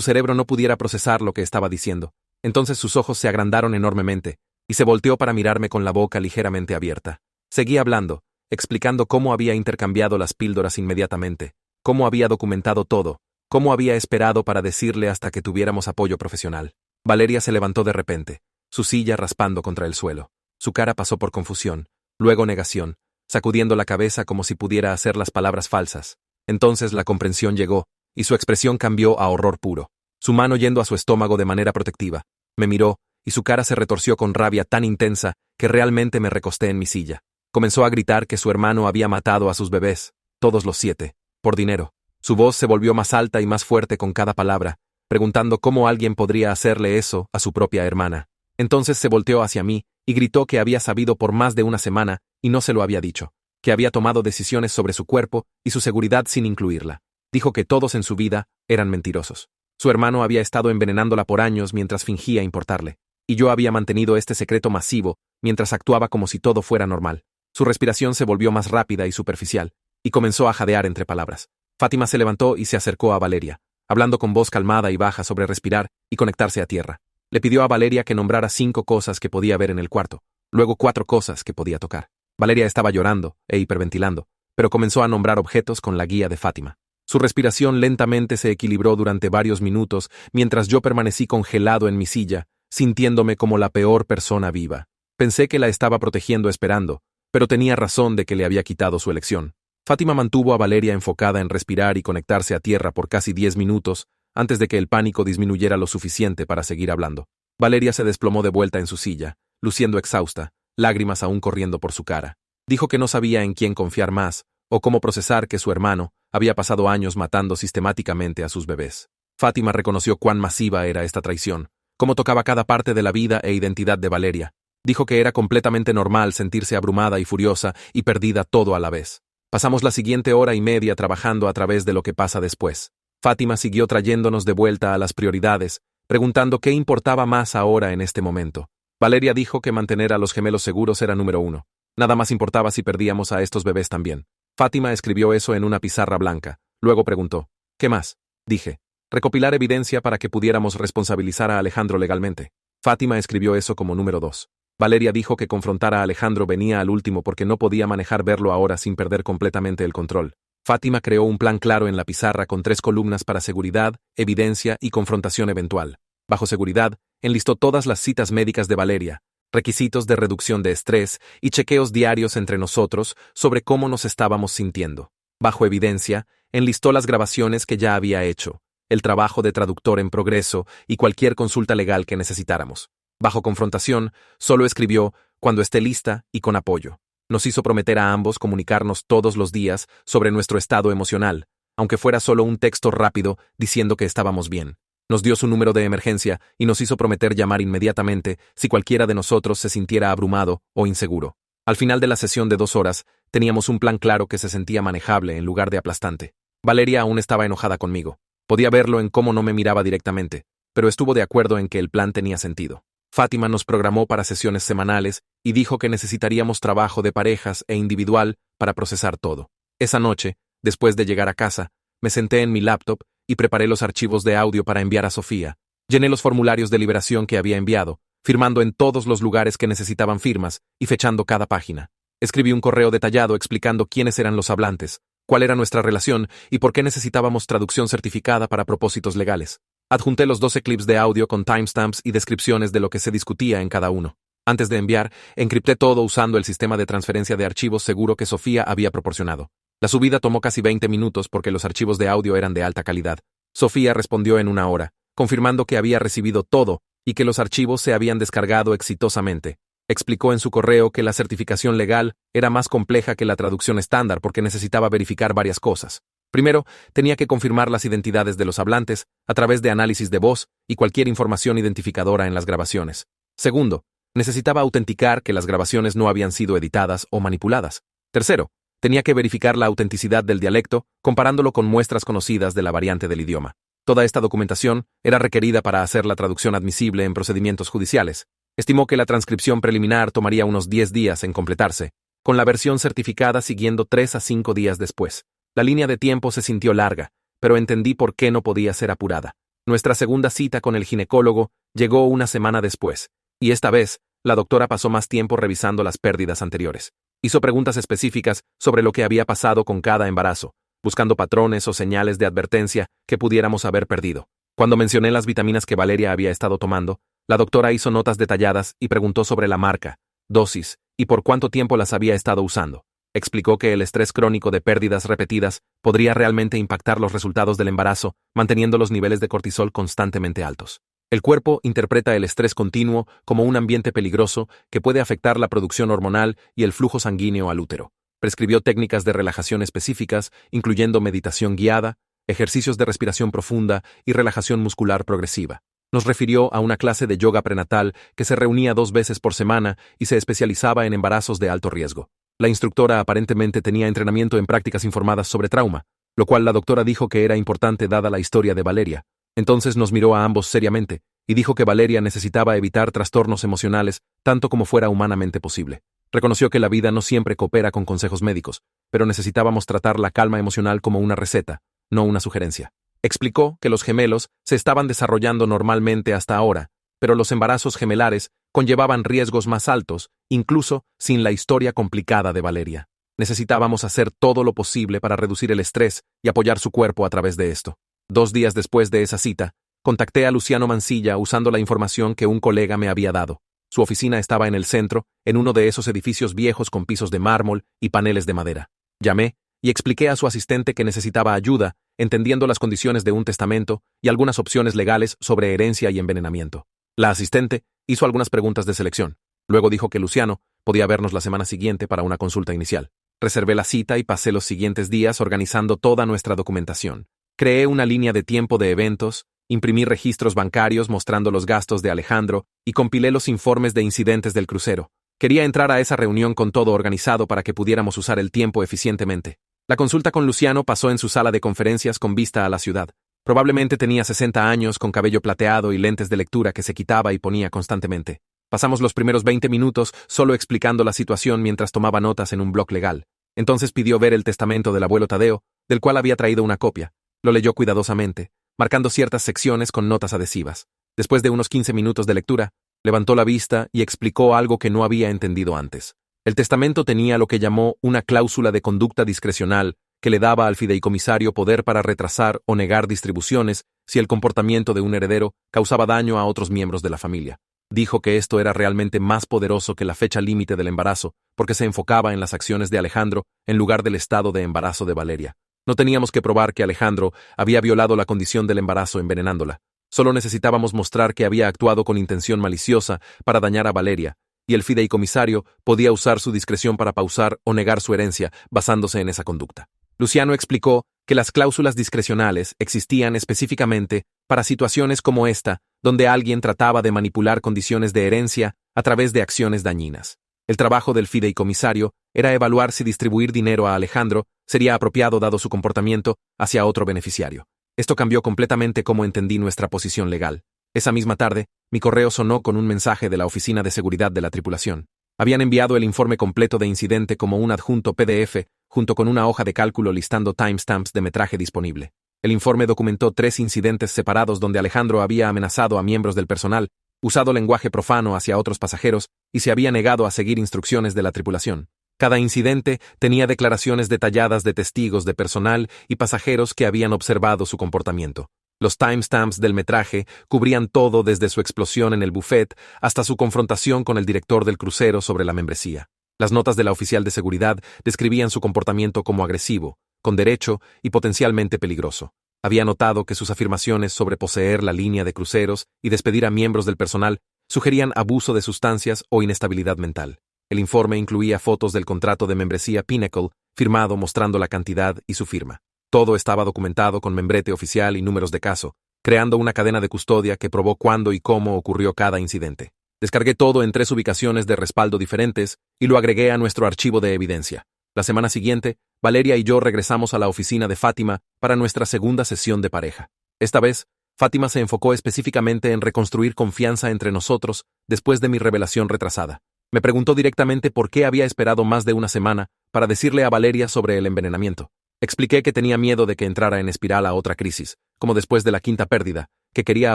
cerebro no pudiera procesar lo que estaba diciendo. Entonces sus ojos se agrandaron enormemente, y se volteó para mirarme con la boca ligeramente abierta. Seguí hablando, explicando cómo había intercambiado las píldoras inmediatamente, cómo había documentado todo, cómo había esperado para decirle hasta que tuviéramos apoyo profesional. Valeria se levantó de repente, su silla raspando contra el suelo. Su cara pasó por confusión, luego negación, sacudiendo la cabeza como si pudiera hacer las palabras falsas. Entonces la comprensión llegó, y su expresión cambió a horror puro. Su mano yendo a su estómago de manera protectiva. Me miró, y su cara se retorció con rabia tan intensa que realmente me recosté en mi silla. Comenzó a gritar que su hermano había matado a sus bebés, todos los 7, por dinero. Su voz se volvió más alta y más fuerte con cada palabra, preguntando cómo alguien podría hacerle eso a su propia hermana. Entonces se volteó hacia mí y gritó que había sabido por más de una semana y no se lo había dicho, que había tomado decisiones sobre su cuerpo y su seguridad sin incluirla. Dijo que todos en su vida eran mentirosos. Su hermano había estado envenenándola por años mientras fingía importarle, y yo había mantenido este secreto masivo mientras actuaba como si todo fuera normal. Su respiración se volvió más rápida y superficial, y comenzó a jadear entre palabras. Fátima se levantó y se acercó a Valeria, hablando con voz calmada y baja sobre respirar y conectarse a tierra. Le pidió a Valeria que nombrara 5 cosas que podía ver en el cuarto, luego 4 cosas que podía tocar. Valeria estaba llorando e hiperventilando, pero comenzó a nombrar objetos con la guía de Fátima. Su respiración lentamente se equilibró durante varios minutos mientras yo permanecí congelado en mi silla, sintiéndome como la peor persona viva. Pensé que la estaba protegiendo esperando, pero tenía razón de que le había quitado su elección. Fátima mantuvo a Valeria enfocada en respirar y conectarse a tierra por casi 10 minutos, antes de que el pánico disminuyera lo suficiente para seguir hablando. Valeria se desplomó de vuelta en su silla, luciendo exhausta, lágrimas aún corriendo por su cara. Dijo que no sabía en quién confiar más, o cómo procesar que su hermano había pasado años matando sistemáticamente a sus bebés. Fátima reconoció cuán masiva era esta traición, cómo tocaba cada parte de la vida e identidad de Valeria. Dijo que era completamente normal sentirse abrumada y furiosa y perdida todo a la vez. Pasamos la siguiente hora y media trabajando a través de lo que pasa después. Fátima siguió trayéndonos de vuelta a las prioridades, preguntando qué importaba más ahora en este momento. Valeria dijo que mantener a los gemelos seguros era número 1. Nada más importaba si perdíamos a estos bebés también. Fátima escribió eso en una pizarra blanca. Luego preguntó, ¿qué más? Dije, recopilar evidencia para que pudiéramos responsabilizar a Alejandro legalmente. Fátima escribió eso como número 2. Valeria dijo que confrontar a Alejandro venía al último porque no podía manejar verlo ahora sin perder completamente el control. Fátima creó un plan claro en la pizarra con 3 columnas para seguridad, evidencia y confrontación eventual. Bajo seguridad, enlistó todas las citas médicas de Valeria, requisitos de reducción de estrés y chequeos diarios entre nosotros sobre cómo nos estábamos sintiendo. Bajo evidencia, enlistó las grabaciones que ya había hecho, el trabajo de traductor en progreso y cualquier consulta legal que necesitáramos. Bajo confrontación, solo escribió cuando esté lista y con apoyo. Nos hizo prometer a ambos comunicarnos todos los días sobre nuestro estado emocional, aunque fuera solo un texto rápido diciendo que estábamos bien. Nos dio su número de emergencia y nos hizo prometer llamar inmediatamente si cualquiera de nosotros se sintiera abrumado o inseguro. Al final de la sesión de 2 horas, teníamos un plan claro que se sentía manejable en lugar de aplastante. Valeria aún estaba enojada conmigo. Podía verlo en cómo no me miraba directamente, pero estuvo de acuerdo en que el plan tenía sentido. Fátima nos programó para sesiones semanales y dijo que necesitaríamos trabajo de parejas e individual para procesar todo. Esa noche, después de llegar a casa, me senté en mi laptop y preparé los archivos de audio para enviar a Sofía. Llené los formularios de liberación que había enviado, firmando en todos los lugares que necesitaban firmas y fechando cada página. Escribí un correo detallado explicando quiénes eran los hablantes, cuál era nuestra relación y por qué necesitábamos traducción certificada para propósitos legales. Adjunté los 12 clips de audio con timestamps y descripciones de lo que se discutía en cada uno. Antes de enviar, encripté todo usando el sistema de transferencia de archivos seguro que Sofía había proporcionado. La subida tomó casi 20 minutos porque los archivos de audio eran de alta calidad. Sofía respondió en 1 hora, confirmando que había recibido todo y que los archivos se habían descargado exitosamente. Explicó en su correo que la certificación legal era más compleja que la traducción estándar porque necesitaba verificar varias cosas. Primero, tenía que confirmar las identidades de los hablantes a través de análisis de voz y cualquier información identificadora en las grabaciones. Segundo, necesitaba autenticar que las grabaciones no habían sido editadas o manipuladas. Tercero, tenía que verificar la autenticidad del dialecto comparándolo con muestras conocidas de la variante del idioma. Toda esta documentación era requerida para hacer la traducción admisible en procedimientos judiciales. Estimó que la transcripción preliminar tomaría unos 10 días en completarse, con la versión certificada siguiendo 3 a 5 días después. La línea de tiempo se sintió larga, pero entendí por qué no podía ser apurada. Nuestra segunda cita con el ginecólogo llegó una semana después, y esta vez, la doctora pasó más tiempo revisando las pérdidas anteriores. Hizo preguntas específicas sobre lo que había pasado con cada embarazo, buscando patrones o señales de advertencia que pudiéramos haber perdido. Cuando mencioné las vitaminas que Valeria había estado tomando, la doctora hizo notas detalladas y preguntó sobre la marca, dosis y por cuánto tiempo las había estado usando. Explicó que el estrés crónico de pérdidas repetidas podría realmente impactar los resultados del embarazo, manteniendo los niveles de cortisol constantemente altos. El cuerpo interpreta el estrés continuo como un ambiente peligroso que puede afectar la producción hormonal y el flujo sanguíneo al útero. Prescribió técnicas de relajación específicas, incluyendo meditación guiada, ejercicios de respiración profunda y relajación muscular progresiva. Nos refirió a una clase de yoga prenatal que se reunía 2 veces por semana y se especializaba en embarazos de alto riesgo. La instructora aparentemente tenía entrenamiento en prácticas informadas sobre trauma, lo cual la doctora dijo que era importante dada la historia de Valeria. Entonces nos miró a ambos seriamente y dijo que Valeria necesitaba evitar trastornos emocionales tanto como fuera humanamente posible. Reconoció que la vida no siempre coopera con consejos médicos, pero necesitábamos tratar la calma emocional como una receta, no una sugerencia. Explicó que los gemelos se estaban desarrollando normalmente hasta ahora, pero los embarazos gemelares conllevaban riesgos más altos, incluso sin la historia complicada de Valeria. Necesitábamos hacer todo lo posible para reducir el estrés y apoyar su cuerpo a través de esto. 2 días después de esa cita, contacté a Luciano Mancilla usando la información que un colega me había dado. Su oficina estaba en el centro, en uno de esos edificios viejos con pisos de mármol y paneles de madera. Llamé y expliqué a su asistente que necesitaba ayuda, entendiendo las condiciones de un testamento y algunas opciones legales sobre herencia y envenenamiento. La asistente hizo algunas preguntas de selección. Luego dijo que Luciano podía vernos la semana siguiente para una consulta inicial. Reservé la cita y pasé los siguientes días organizando toda nuestra documentación. Creé una línea de tiempo de eventos, imprimí registros bancarios mostrando los gastos de Alejandro y compilé los informes de incidentes del crucero. Quería entrar a esa reunión con todo organizado para que pudiéramos usar el tiempo eficientemente. La consulta con Luciano pasó en su sala de conferencias con vista a la ciudad. Probablemente tenía 60 años, con cabello plateado y lentes de lectura que se quitaba y ponía constantemente. Pasamos los primeros 20 minutos solo explicando la situación mientras tomaba notas en un bloc legal. Entonces pidió ver el testamento del abuelo Tadeo, del cual había traído una copia. Lo leyó cuidadosamente, marcando ciertas secciones con notas adhesivas. Después de unos 15 minutos de lectura, levantó la vista y explicó algo que no había entendido antes. El testamento tenía lo que llamó una cláusula de conducta discrecional que le daba al fideicomisario poder para retrasar o negar distribuciones si el comportamiento de un heredero causaba daño a otros miembros de la familia. Dijo que esto era realmente más poderoso que la fecha límite del embarazo, porque se enfocaba en las acciones de Alejandro en lugar del estado de embarazo de Valeria. No teníamos que probar que Alejandro había violado la condición del embarazo envenenándola. Solo necesitábamos mostrar que había actuado con intención maliciosa para dañar a Valeria, y el fideicomisario podía usar su discreción para pausar o negar su herencia basándose en esa conducta. Luciano explicó que las cláusulas discrecionales existían específicamente para situaciones como esta, donde alguien trataba de manipular condiciones de herencia a través de acciones dañinas. El trabajo del fideicomisario era evaluar si distribuir dinero a Alejandro sería apropiado dado su comportamiento hacia otro beneficiario. Esto cambió completamente cómo entendí nuestra posición legal. Esa misma tarde, mi correo sonó con un mensaje de la Oficina de Seguridad de la tripulación. Habían enviado el informe completo de incidente como un adjunto PDF, junto con una hoja de cálculo listando timestamps de metraje disponible. El informe documentó 3 incidentes separados donde Alejandro había amenazado a miembros del personal, usado lenguaje profano hacia otros pasajeros y se había negado a seguir instrucciones de la tripulación. Cada incidente tenía declaraciones detalladas de testigos de personal y pasajeros que habían observado su comportamiento. Los timestamps del metraje cubrían todo desde su explosión en el buffet hasta su confrontación con el director del crucero sobre la membresía. Las notas de la oficial de seguridad describían su comportamiento como agresivo, con derecho y potencialmente peligroso. Había notado que sus afirmaciones sobre poseer la línea de cruceros y despedir a miembros del personal sugerían abuso de sustancias o inestabilidad mental. El informe incluía fotos del contrato de membresía Pinnacle, firmado mostrando la cantidad y su firma. Todo estaba documentado con membrete oficial y números de caso, creando una cadena de custodia que probó cuándo y cómo ocurrió cada incidente. Descargué todo en 3 ubicaciones de respaldo diferentes y lo agregué a nuestro archivo de evidencia. La semana siguiente, Valeria y yo regresamos a la oficina de Fátima para nuestra segunda sesión de pareja. Esta vez, Fátima se enfocó específicamente en reconstruir confianza entre nosotros después de mi revelación retrasada. Me preguntó directamente por qué había esperado más de una semana para decirle a Valeria sobre el envenenamiento. Expliqué que tenía miedo de que entrara en espiral a otra crisis, como después de la quinta pérdida, que quería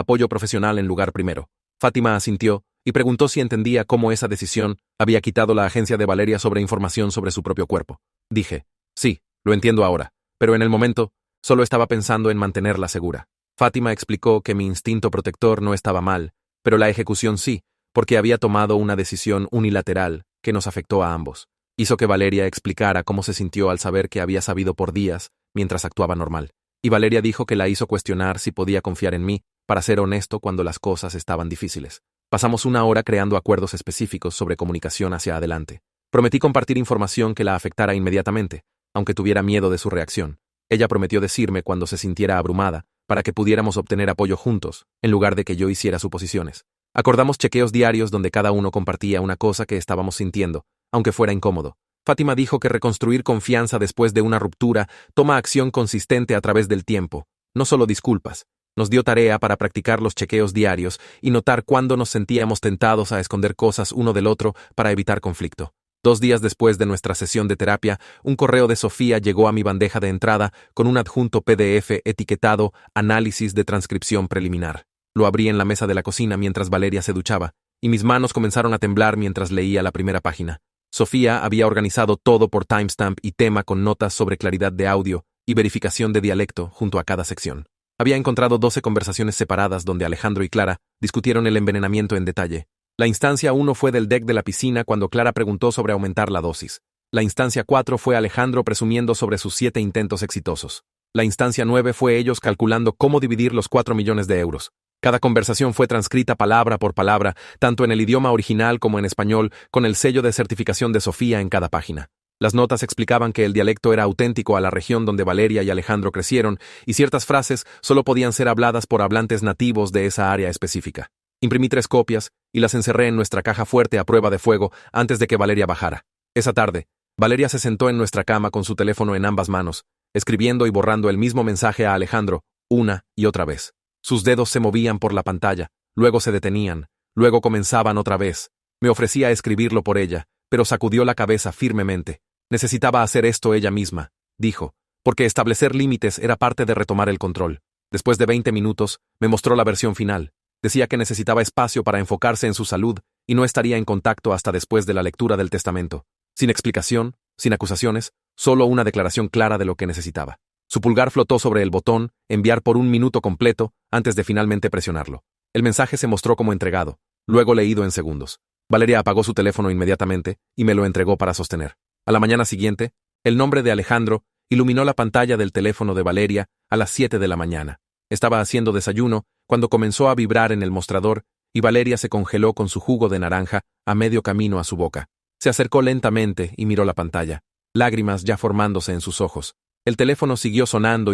apoyo profesional en lugar primero. Fátima asintió y preguntó si entendía cómo esa decisión había quitado la agencia de Valeria sobre información sobre su propio cuerpo. Dije, sí, lo entiendo ahora, pero en el momento solo estaba pensando en mantenerla segura. Fátima explicó que mi instinto protector no estaba mal, pero la ejecución sí, porque había tomado una decisión unilateral que nos afectó a ambos. Hizo que Valeria explicara cómo se sintió al saber que había sabido por días mientras actuaba normal. Y Valeria dijo que la hizo cuestionar si podía confiar en mí para ser honesto cuando las cosas estaban difíciles. Pasamos una hora creando acuerdos específicos sobre comunicación hacia adelante. Prometí compartir información que la afectara inmediatamente, aunque tuviera miedo de su reacción. Ella prometió decirme cuando se sintiera abrumada, para que pudiéramos obtener apoyo juntos, en lugar de que yo hiciera suposiciones. Acordamos chequeos diarios donde cada uno compartía una cosa que estábamos sintiendo, aunque fuera incómodo. Fátima dijo que reconstruir confianza después de una ruptura toma acción consistente a través del tiempo, no solo disculpas. Nos dio tarea para practicar los chequeos diarios y notar cuándo nos sentíamos tentados a esconder cosas uno del otro para evitar conflicto. 2 días después de nuestra sesión de terapia, un correo de Sofía llegó a mi bandeja de entrada con un adjunto PDF etiquetado Análisis de transcripción preliminar. Lo abrí en la mesa de la cocina mientras Valeria se duchaba, y mis manos comenzaron a temblar mientras leía la primera página. Sofía había organizado todo por timestamp y tema con notas sobre claridad de audio y verificación de dialecto junto a cada sección. Había encontrado 12 conversaciones separadas donde Alejandro y Clara discutieron el envenenamiento en detalle. La instancia 1 fue del deck de la piscina cuando Clara preguntó sobre aumentar la dosis. La instancia 4 fue Alejandro presumiendo sobre sus 7 intentos exitosos. La instancia 9 fue ellos calculando cómo dividir los 4 millones de euros. Cada conversación fue transcrita palabra por palabra, tanto en el idioma original como en español, con el sello de certificación de Sofía en cada página. Las notas explicaban que el dialecto era auténtico a la región donde Valeria y Alejandro crecieron, y ciertas frases solo podían ser habladas por hablantes nativos de esa área específica. Imprimí 3 copias y las encerré en nuestra caja fuerte a prueba de fuego antes de que Valeria bajara. Esa tarde, Valeria se sentó en nuestra cama con su teléfono en ambas manos, escribiendo y borrando el mismo mensaje a Alejandro, una y otra vez. Sus dedos se movían por la pantalla, luego se detenían, luego comenzaban otra vez. Me ofrecía escribirlo por ella, pero sacudió la cabeza firmemente. Necesitaba hacer esto ella misma, dijo, porque establecer límites era parte de retomar el control. Después de 20 minutos, me mostró la versión final. Decía que necesitaba espacio para enfocarse en su salud y no estaría en contacto hasta después de la lectura del testamento. Sin explicación, sin acusaciones, solo una declaración clara de lo que necesitaba. Su pulgar flotó sobre el botón enviar por 1 minuto completo antes de finalmente presionarlo. El mensaje se mostró como entregado, luego leído en segundos. Valeria apagó su teléfono inmediatamente y me lo entregó para sostener. A la mañana siguiente, el nombre de Alejandro iluminó la pantalla del teléfono de Valeria a las 7 de la mañana. Estaba haciendo desayuno cuando comenzó a vibrar en el mostrador y Valeria se congeló con su jugo de naranja a medio camino a su boca. Se acercó lentamente y miró la pantalla, lágrimas ya formándose en sus ojos. El teléfono siguió sonando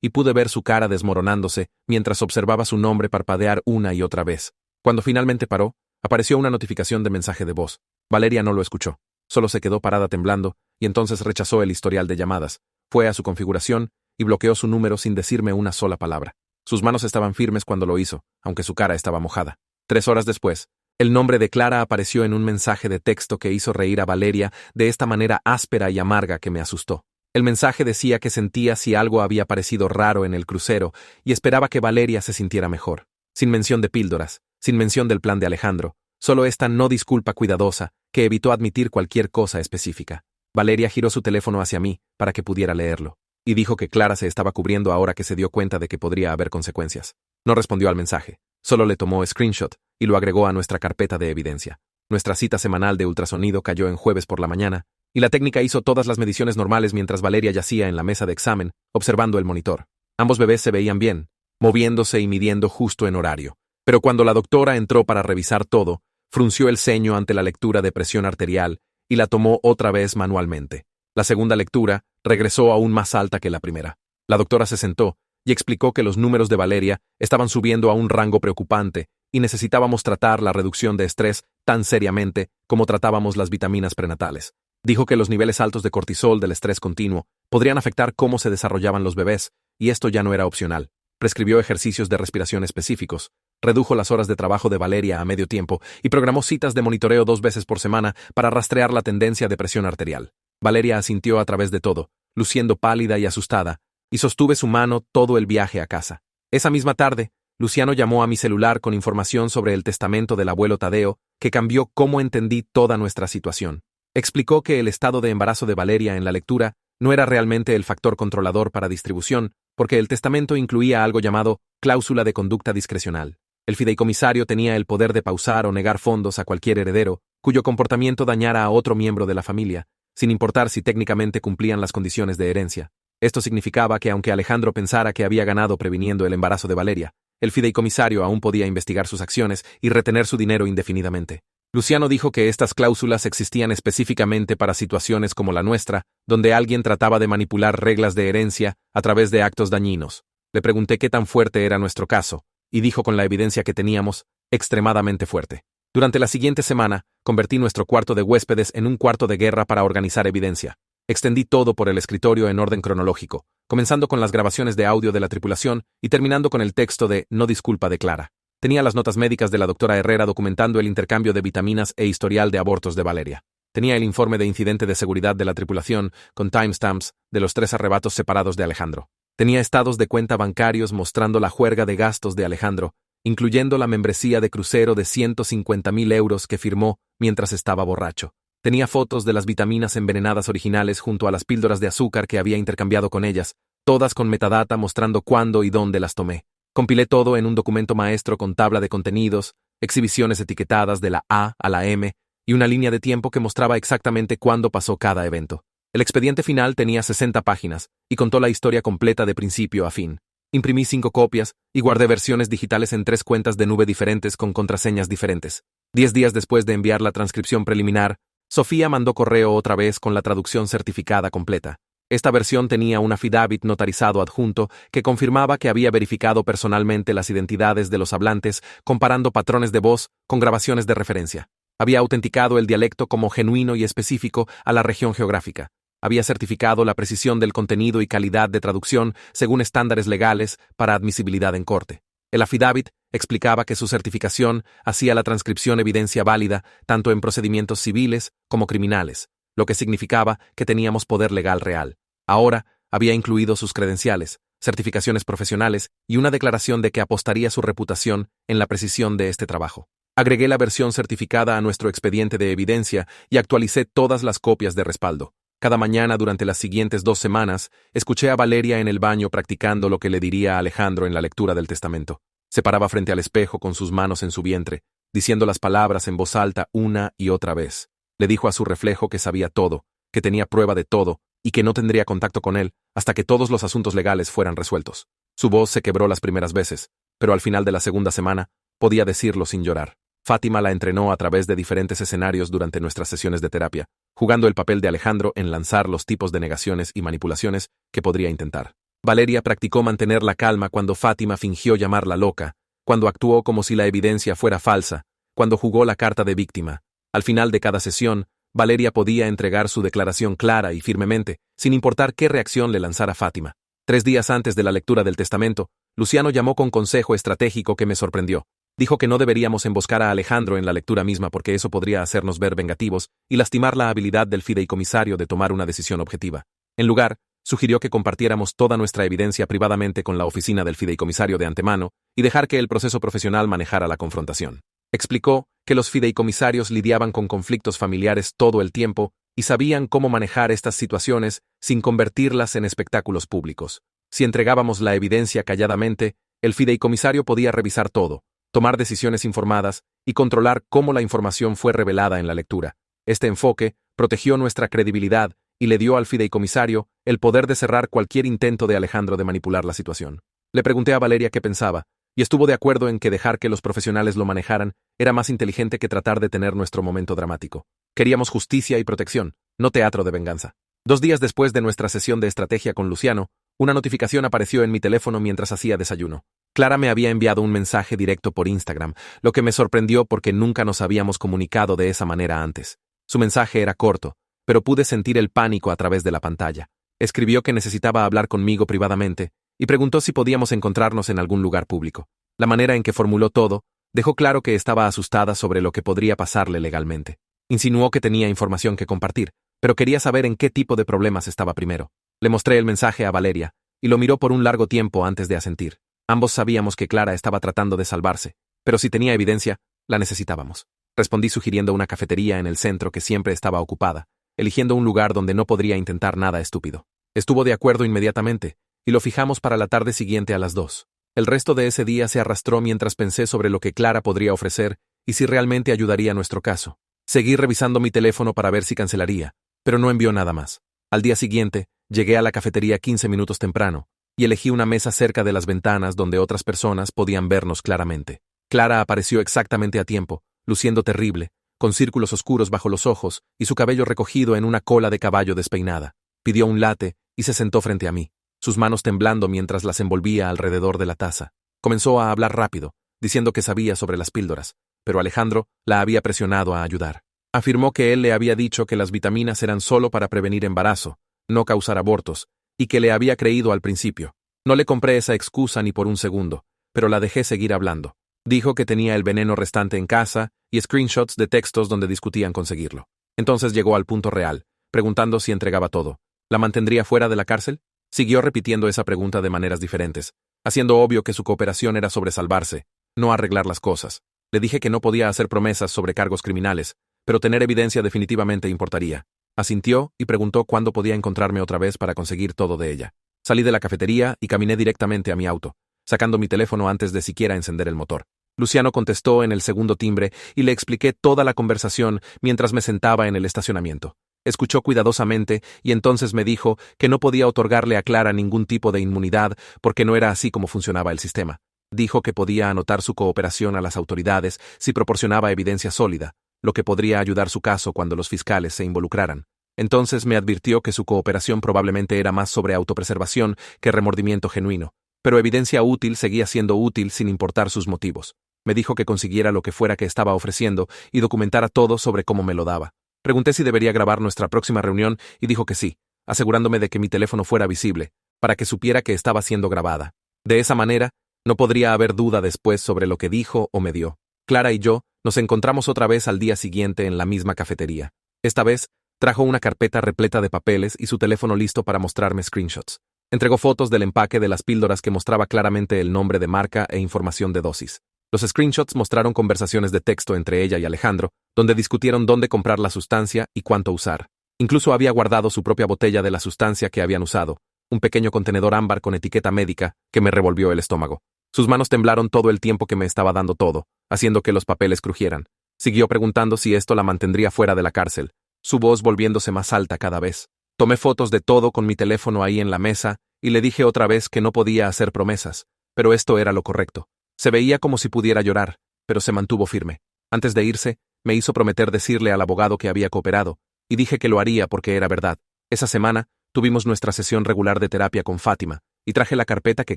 y pude ver su cara desmoronándose mientras observaba su nombre parpadear una y otra vez. Cuando finalmente paró, apareció una notificación de mensaje de voz. Valeria no lo escuchó, solo se quedó parada temblando y entonces rechazó el historial de llamadas. Fue a su configuración y bloqueó su número sin decirme una sola palabra. Sus manos estaban firmes cuando lo hizo, aunque su cara estaba mojada. 3 horas después, el nombre de Clara apareció en un mensaje de texto que hizo reír a Valeria de esta manera áspera y amarga que me asustó. El mensaje decía que sentía si algo había parecido raro en el crucero y esperaba que Valeria se sintiera mejor. Sin mención de píldoras, sin mención del plan de Alejandro, solo esta no disculpa cuidadosa que evitó admitir cualquier cosa específica. Valeria giró su teléfono hacia mí para que pudiera leerlo, y dijo que Clara se estaba cubriendo ahora que se dio cuenta de que podría haber consecuencias. No respondió al mensaje, solo le tomó screenshot y lo agregó a nuestra carpeta de evidencia. Nuestra cita semanal de ultrasonido cayó en jueves por la mañana, y la técnica hizo todas las mediciones normales mientras Valeria yacía en la mesa de examen, observando el monitor. Ambos bebés se veían bien, moviéndose y midiendo justo en horario. Pero cuando la doctora entró para revisar todo, frunció el ceño ante la lectura de presión arterial y la tomó otra vez manualmente. La segunda lectura regresó aún más alta que la primera. La doctora se sentó y explicó que los números de Valeria estaban subiendo a un rango preocupante y necesitábamos tratar la reducción de estrés tan seriamente como tratábamos las vitaminas prenatales. Dijo que los niveles altos de cortisol del estrés continuo podrían afectar cómo se desarrollaban los bebés, y esto ya no era opcional. Prescribió ejercicios de respiración específicos, redujo las horas de trabajo de Valeria a medio tiempo y programó citas de monitoreo 2 veces por semana para rastrear la tendencia de presión arterial. Valeria asintió a través de todo, luciendo pálida y asustada, y sostuve su mano todo el viaje a casa. Esa misma tarde, Luciano llamó a mi celular con información sobre el testamento del abuelo Tadeo, que cambió cómo entendí toda nuestra situación. Explicó que el estado de embarazo de Valeria en la lectura no era realmente el factor controlador para distribución, porque el testamento incluía algo llamado cláusula de conducta discrecional. El fideicomisario tenía el poder de pausar o negar fondos a cualquier heredero cuyo comportamiento dañara a otro miembro de la familia, sin importar si técnicamente cumplían las condiciones de herencia. Esto significaba que aunque Alejandro pensara que había ganado previniendo el embarazo de Valeria, el fideicomisario aún podía investigar sus acciones y retener su dinero indefinidamente. Luciano dijo que estas cláusulas existían específicamente para situaciones como la nuestra, donde alguien trataba de manipular reglas de herencia a través de actos dañinos. Le pregunté qué tan fuerte era nuestro caso, y dijo con la evidencia que teníamos, extremadamente fuerte. Durante la siguiente semana, convertí nuestro cuarto de huéspedes en un cuarto de guerra para organizar evidencia. Extendí todo por el escritorio en orden cronológico, comenzando con las grabaciones de audio de la tripulación y terminando con el texto de No disculpa de Clara. Tenía las notas médicas de la doctora Herrera documentando el intercambio de vitaminas e historial de abortos de Valeria. Tenía el informe de incidente de seguridad de la tripulación, con timestamps de los 3 arrebatos separados de Alejandro. Tenía estados de cuenta bancarios mostrando la juerga de gastos de Alejandro, incluyendo la membresía de crucero de 150.000 euros que firmó mientras estaba borracho. Tenía fotos de las vitaminas envenenadas originales junto a las píldoras de azúcar que había intercambiado con ellas, todas con metadata mostrando cuándo y dónde las tomé. Compilé todo en un documento maestro con tabla de contenidos, exhibiciones etiquetadas de la A a la M y una línea de tiempo que mostraba exactamente cuándo pasó cada evento. El expediente final tenía 60 páginas y contó la historia completa de principio a fin. Imprimí 5 copias y guardé versiones digitales en 3 cuentas de nube diferentes con contraseñas diferentes. 10 días después de enviar la transcripción preliminar, Sofía mandó correo otra vez con la traducción certificada completa. Esta versión tenía un affidavit notarizado adjunto que confirmaba que había verificado personalmente las identidades de los hablantes comparando patrones de voz con grabaciones de referencia. Había autenticado el dialecto como genuino y específico a la región geográfica. Había certificado la precisión del contenido y calidad de traducción según estándares legales para admisibilidad en corte. El affidavit explicaba que su certificación hacía la transcripción evidencia válida tanto en procedimientos civiles como criminales, lo que significaba que teníamos poder legal real. Ahora había incluido sus credenciales, certificaciones profesionales y una declaración de que apostaría su reputación en la precisión de este trabajo. Agregué la versión certificada a nuestro expediente de evidencia y actualicé todas las copias de respaldo. Cada mañana durante las siguientes 2 semanas, escuché a Valeria en el baño practicando lo que le diría a Alejandro en la lectura del testamento. Se paraba frente al espejo con sus manos en su vientre, diciendo las palabras en voz alta una y otra vez. Le dijo a su reflejo que sabía todo, que tenía prueba de todo, y que no tendría contacto con él hasta que todos los asuntos legales fueran resueltos. Su voz se quebró las primeras veces, pero al final de la segunda semana podía decirlo sin llorar. Fátima la entrenó a través de diferentes escenarios durante nuestras sesiones de terapia, jugando el papel de Alejandro en lanzar los tipos de negaciones y manipulaciones que podría intentar. Valeria practicó mantener la calma cuando Fátima fingió llamarla loca, cuando actuó como si la evidencia fuera falsa, cuando jugó la carta de víctima. Al final de cada sesión, Valeria podía entregar su declaración clara y firmemente, sin importar qué reacción le lanzara Fátima. 3 días antes de la lectura del testamento, Luciano llamó con consejo estratégico que me sorprendió. Dijo que no deberíamos emboscar a Alejandro en la lectura misma porque eso podría hacernos ver vengativos y lastimar la habilidad del fideicomisario de tomar una decisión objetiva. En lugar, sugirió que compartiéramos toda nuestra evidencia privadamente con la oficina del fideicomisario de antemano y dejar que el proceso profesional manejara la confrontación. Explicó que los fideicomisarios lidiaban con conflictos familiares todo el tiempo y sabían cómo manejar estas situaciones sin convertirlas en espectáculos públicos. Si entregábamos la evidencia calladamente, el fideicomisario podía revisar todo, tomar decisiones informadas y controlar cómo la información fue revelada en la lectura. Este enfoque protegió nuestra credibilidad y le dio al fideicomisario el poder de cerrar cualquier intento de Alejandro de manipular la situación. Le pregunté a Valeria qué pensaba, y estuvo de acuerdo en que dejar que los profesionales lo manejaran era más inteligente que tratar de tener nuestro momento dramático. Queríamos justicia y protección, no teatro de venganza. 2 días después de nuestra sesión de estrategia con Luciano, una notificación apareció en mi teléfono mientras hacía desayuno. Clara me había enviado un mensaje directo por Instagram, lo que me sorprendió porque nunca nos habíamos comunicado de esa manera antes. Su mensaje era corto, pero pude sentir el pánico a través de la pantalla. Escribió que necesitaba hablar conmigo privadamente y preguntó si podíamos encontrarnos en algún lugar público. La manera en que formuló todo dejó claro que estaba asustada sobre lo que podría pasarle legalmente. Insinuó que tenía información que compartir, pero quería saber en qué tipo de problemas estaba primero. Le mostré el mensaje a Valeria, y lo miró por un largo tiempo antes de asentir. Ambos sabíamos que Clara estaba tratando de salvarse, pero si tenía evidencia, la necesitábamos. Respondí sugiriendo una cafetería en el centro que siempre estaba ocupada, eligiendo un lugar donde no podría intentar nada estúpido. Estuvo de acuerdo inmediatamente, y lo fijamos para la tarde siguiente a las 2. El resto de ese día se arrastró mientras pensé sobre lo que Clara podría ofrecer y si realmente ayudaría a nuestro caso. Seguí revisando mi teléfono para ver si cancelaría, pero no envió nada más. Al día siguiente, llegué a la cafetería 15 minutos temprano, y elegí una mesa cerca de las ventanas donde otras personas podían vernos claramente. Clara apareció exactamente a tiempo, luciendo terrible, con círculos oscuros bajo los ojos y su cabello recogido en una cola de caballo despeinada. Pidió un latte y se sentó frente a mí, sus manos temblando mientras las envolvía alrededor de la taza. Comenzó a hablar rápido, diciendo que sabía sobre las píldoras, pero Alejandro la había presionado a ayudar. Afirmó que él le había dicho que las vitaminas eran solo para prevenir embarazo, no causar abortos, y que le había creído al principio. No le compré esa excusa ni por un segundo, pero la dejé seguir hablando. Dijo que tenía el veneno restante en casa y screenshots de textos donde discutían conseguirlo. Entonces llegó al punto real, preguntando si entregaba todo. ¿La mantendría fuera de la cárcel? Siguió repitiendo esa pregunta de maneras diferentes, haciendo obvio que su cooperación era sobre salvarse, no arreglar las cosas. Le dije que no podía hacer promesas sobre cargos criminales, pero tener evidencia definitivamente importaría. Asintió y preguntó cuándo podía encontrarme otra vez para conseguir todo de ella. Salí de la cafetería y caminé directamente a mi auto, sacando mi teléfono antes de siquiera encender el motor. Luciano contestó en el segundo timbre y le expliqué toda la conversación mientras me sentaba en el estacionamiento. Escuchó cuidadosamente y entonces me dijo que no podía otorgarle a Clara ningún tipo de inmunidad porque no era así como funcionaba el sistema. Dijo que podía anotar su cooperación a las autoridades si proporcionaba evidencia sólida, lo que podría ayudar su caso cuando los fiscales se involucraran. Entonces me advirtió que su cooperación probablemente era más sobre autopreservación que remordimiento genuino, pero evidencia útil seguía siendo útil sin importar sus motivos. Me dijo que consiguiera lo que fuera que estaba ofreciendo y documentara todo sobre cómo me lo daba. Pregunté si debería grabar nuestra próxima reunión y dijo que sí, asegurándome de que mi teléfono fuera visible, para que supiera que estaba siendo grabada. De esa manera, no podría haber duda después sobre lo que dijo o me dio. Clara y yo nos encontramos otra vez al día siguiente en la misma cafetería. Esta vez, trajo una carpeta repleta de papeles y su teléfono listo para mostrarme screenshots. Entregó fotos del empaque de las píldoras que mostraba claramente el nombre de marca e información de dosis. Los screenshots mostraron conversaciones de texto entre ella y Alejandro, donde discutieron dónde comprar la sustancia y cuánto usar. Incluso había guardado su propia botella de la sustancia que habían usado, un pequeño contenedor ámbar con etiqueta médica que me revolvió el estómago. Sus manos temblaron todo el tiempo que me estaba dando todo, haciendo que los papeles crujieran. Siguió preguntando si esto la mantendría fuera de la cárcel, su voz volviéndose más alta cada vez. Tomé fotos de todo con mi teléfono ahí en la mesa y le dije otra vez que no podía hacer promesas, pero esto era lo correcto. Se veía como si pudiera llorar, pero se mantuvo firme. Antes de irse, me hizo prometer decirle al abogado que había cooperado, y dije que lo haría porque era verdad. Esa semana, tuvimos nuestra sesión regular de terapia con Fátima, y traje la carpeta que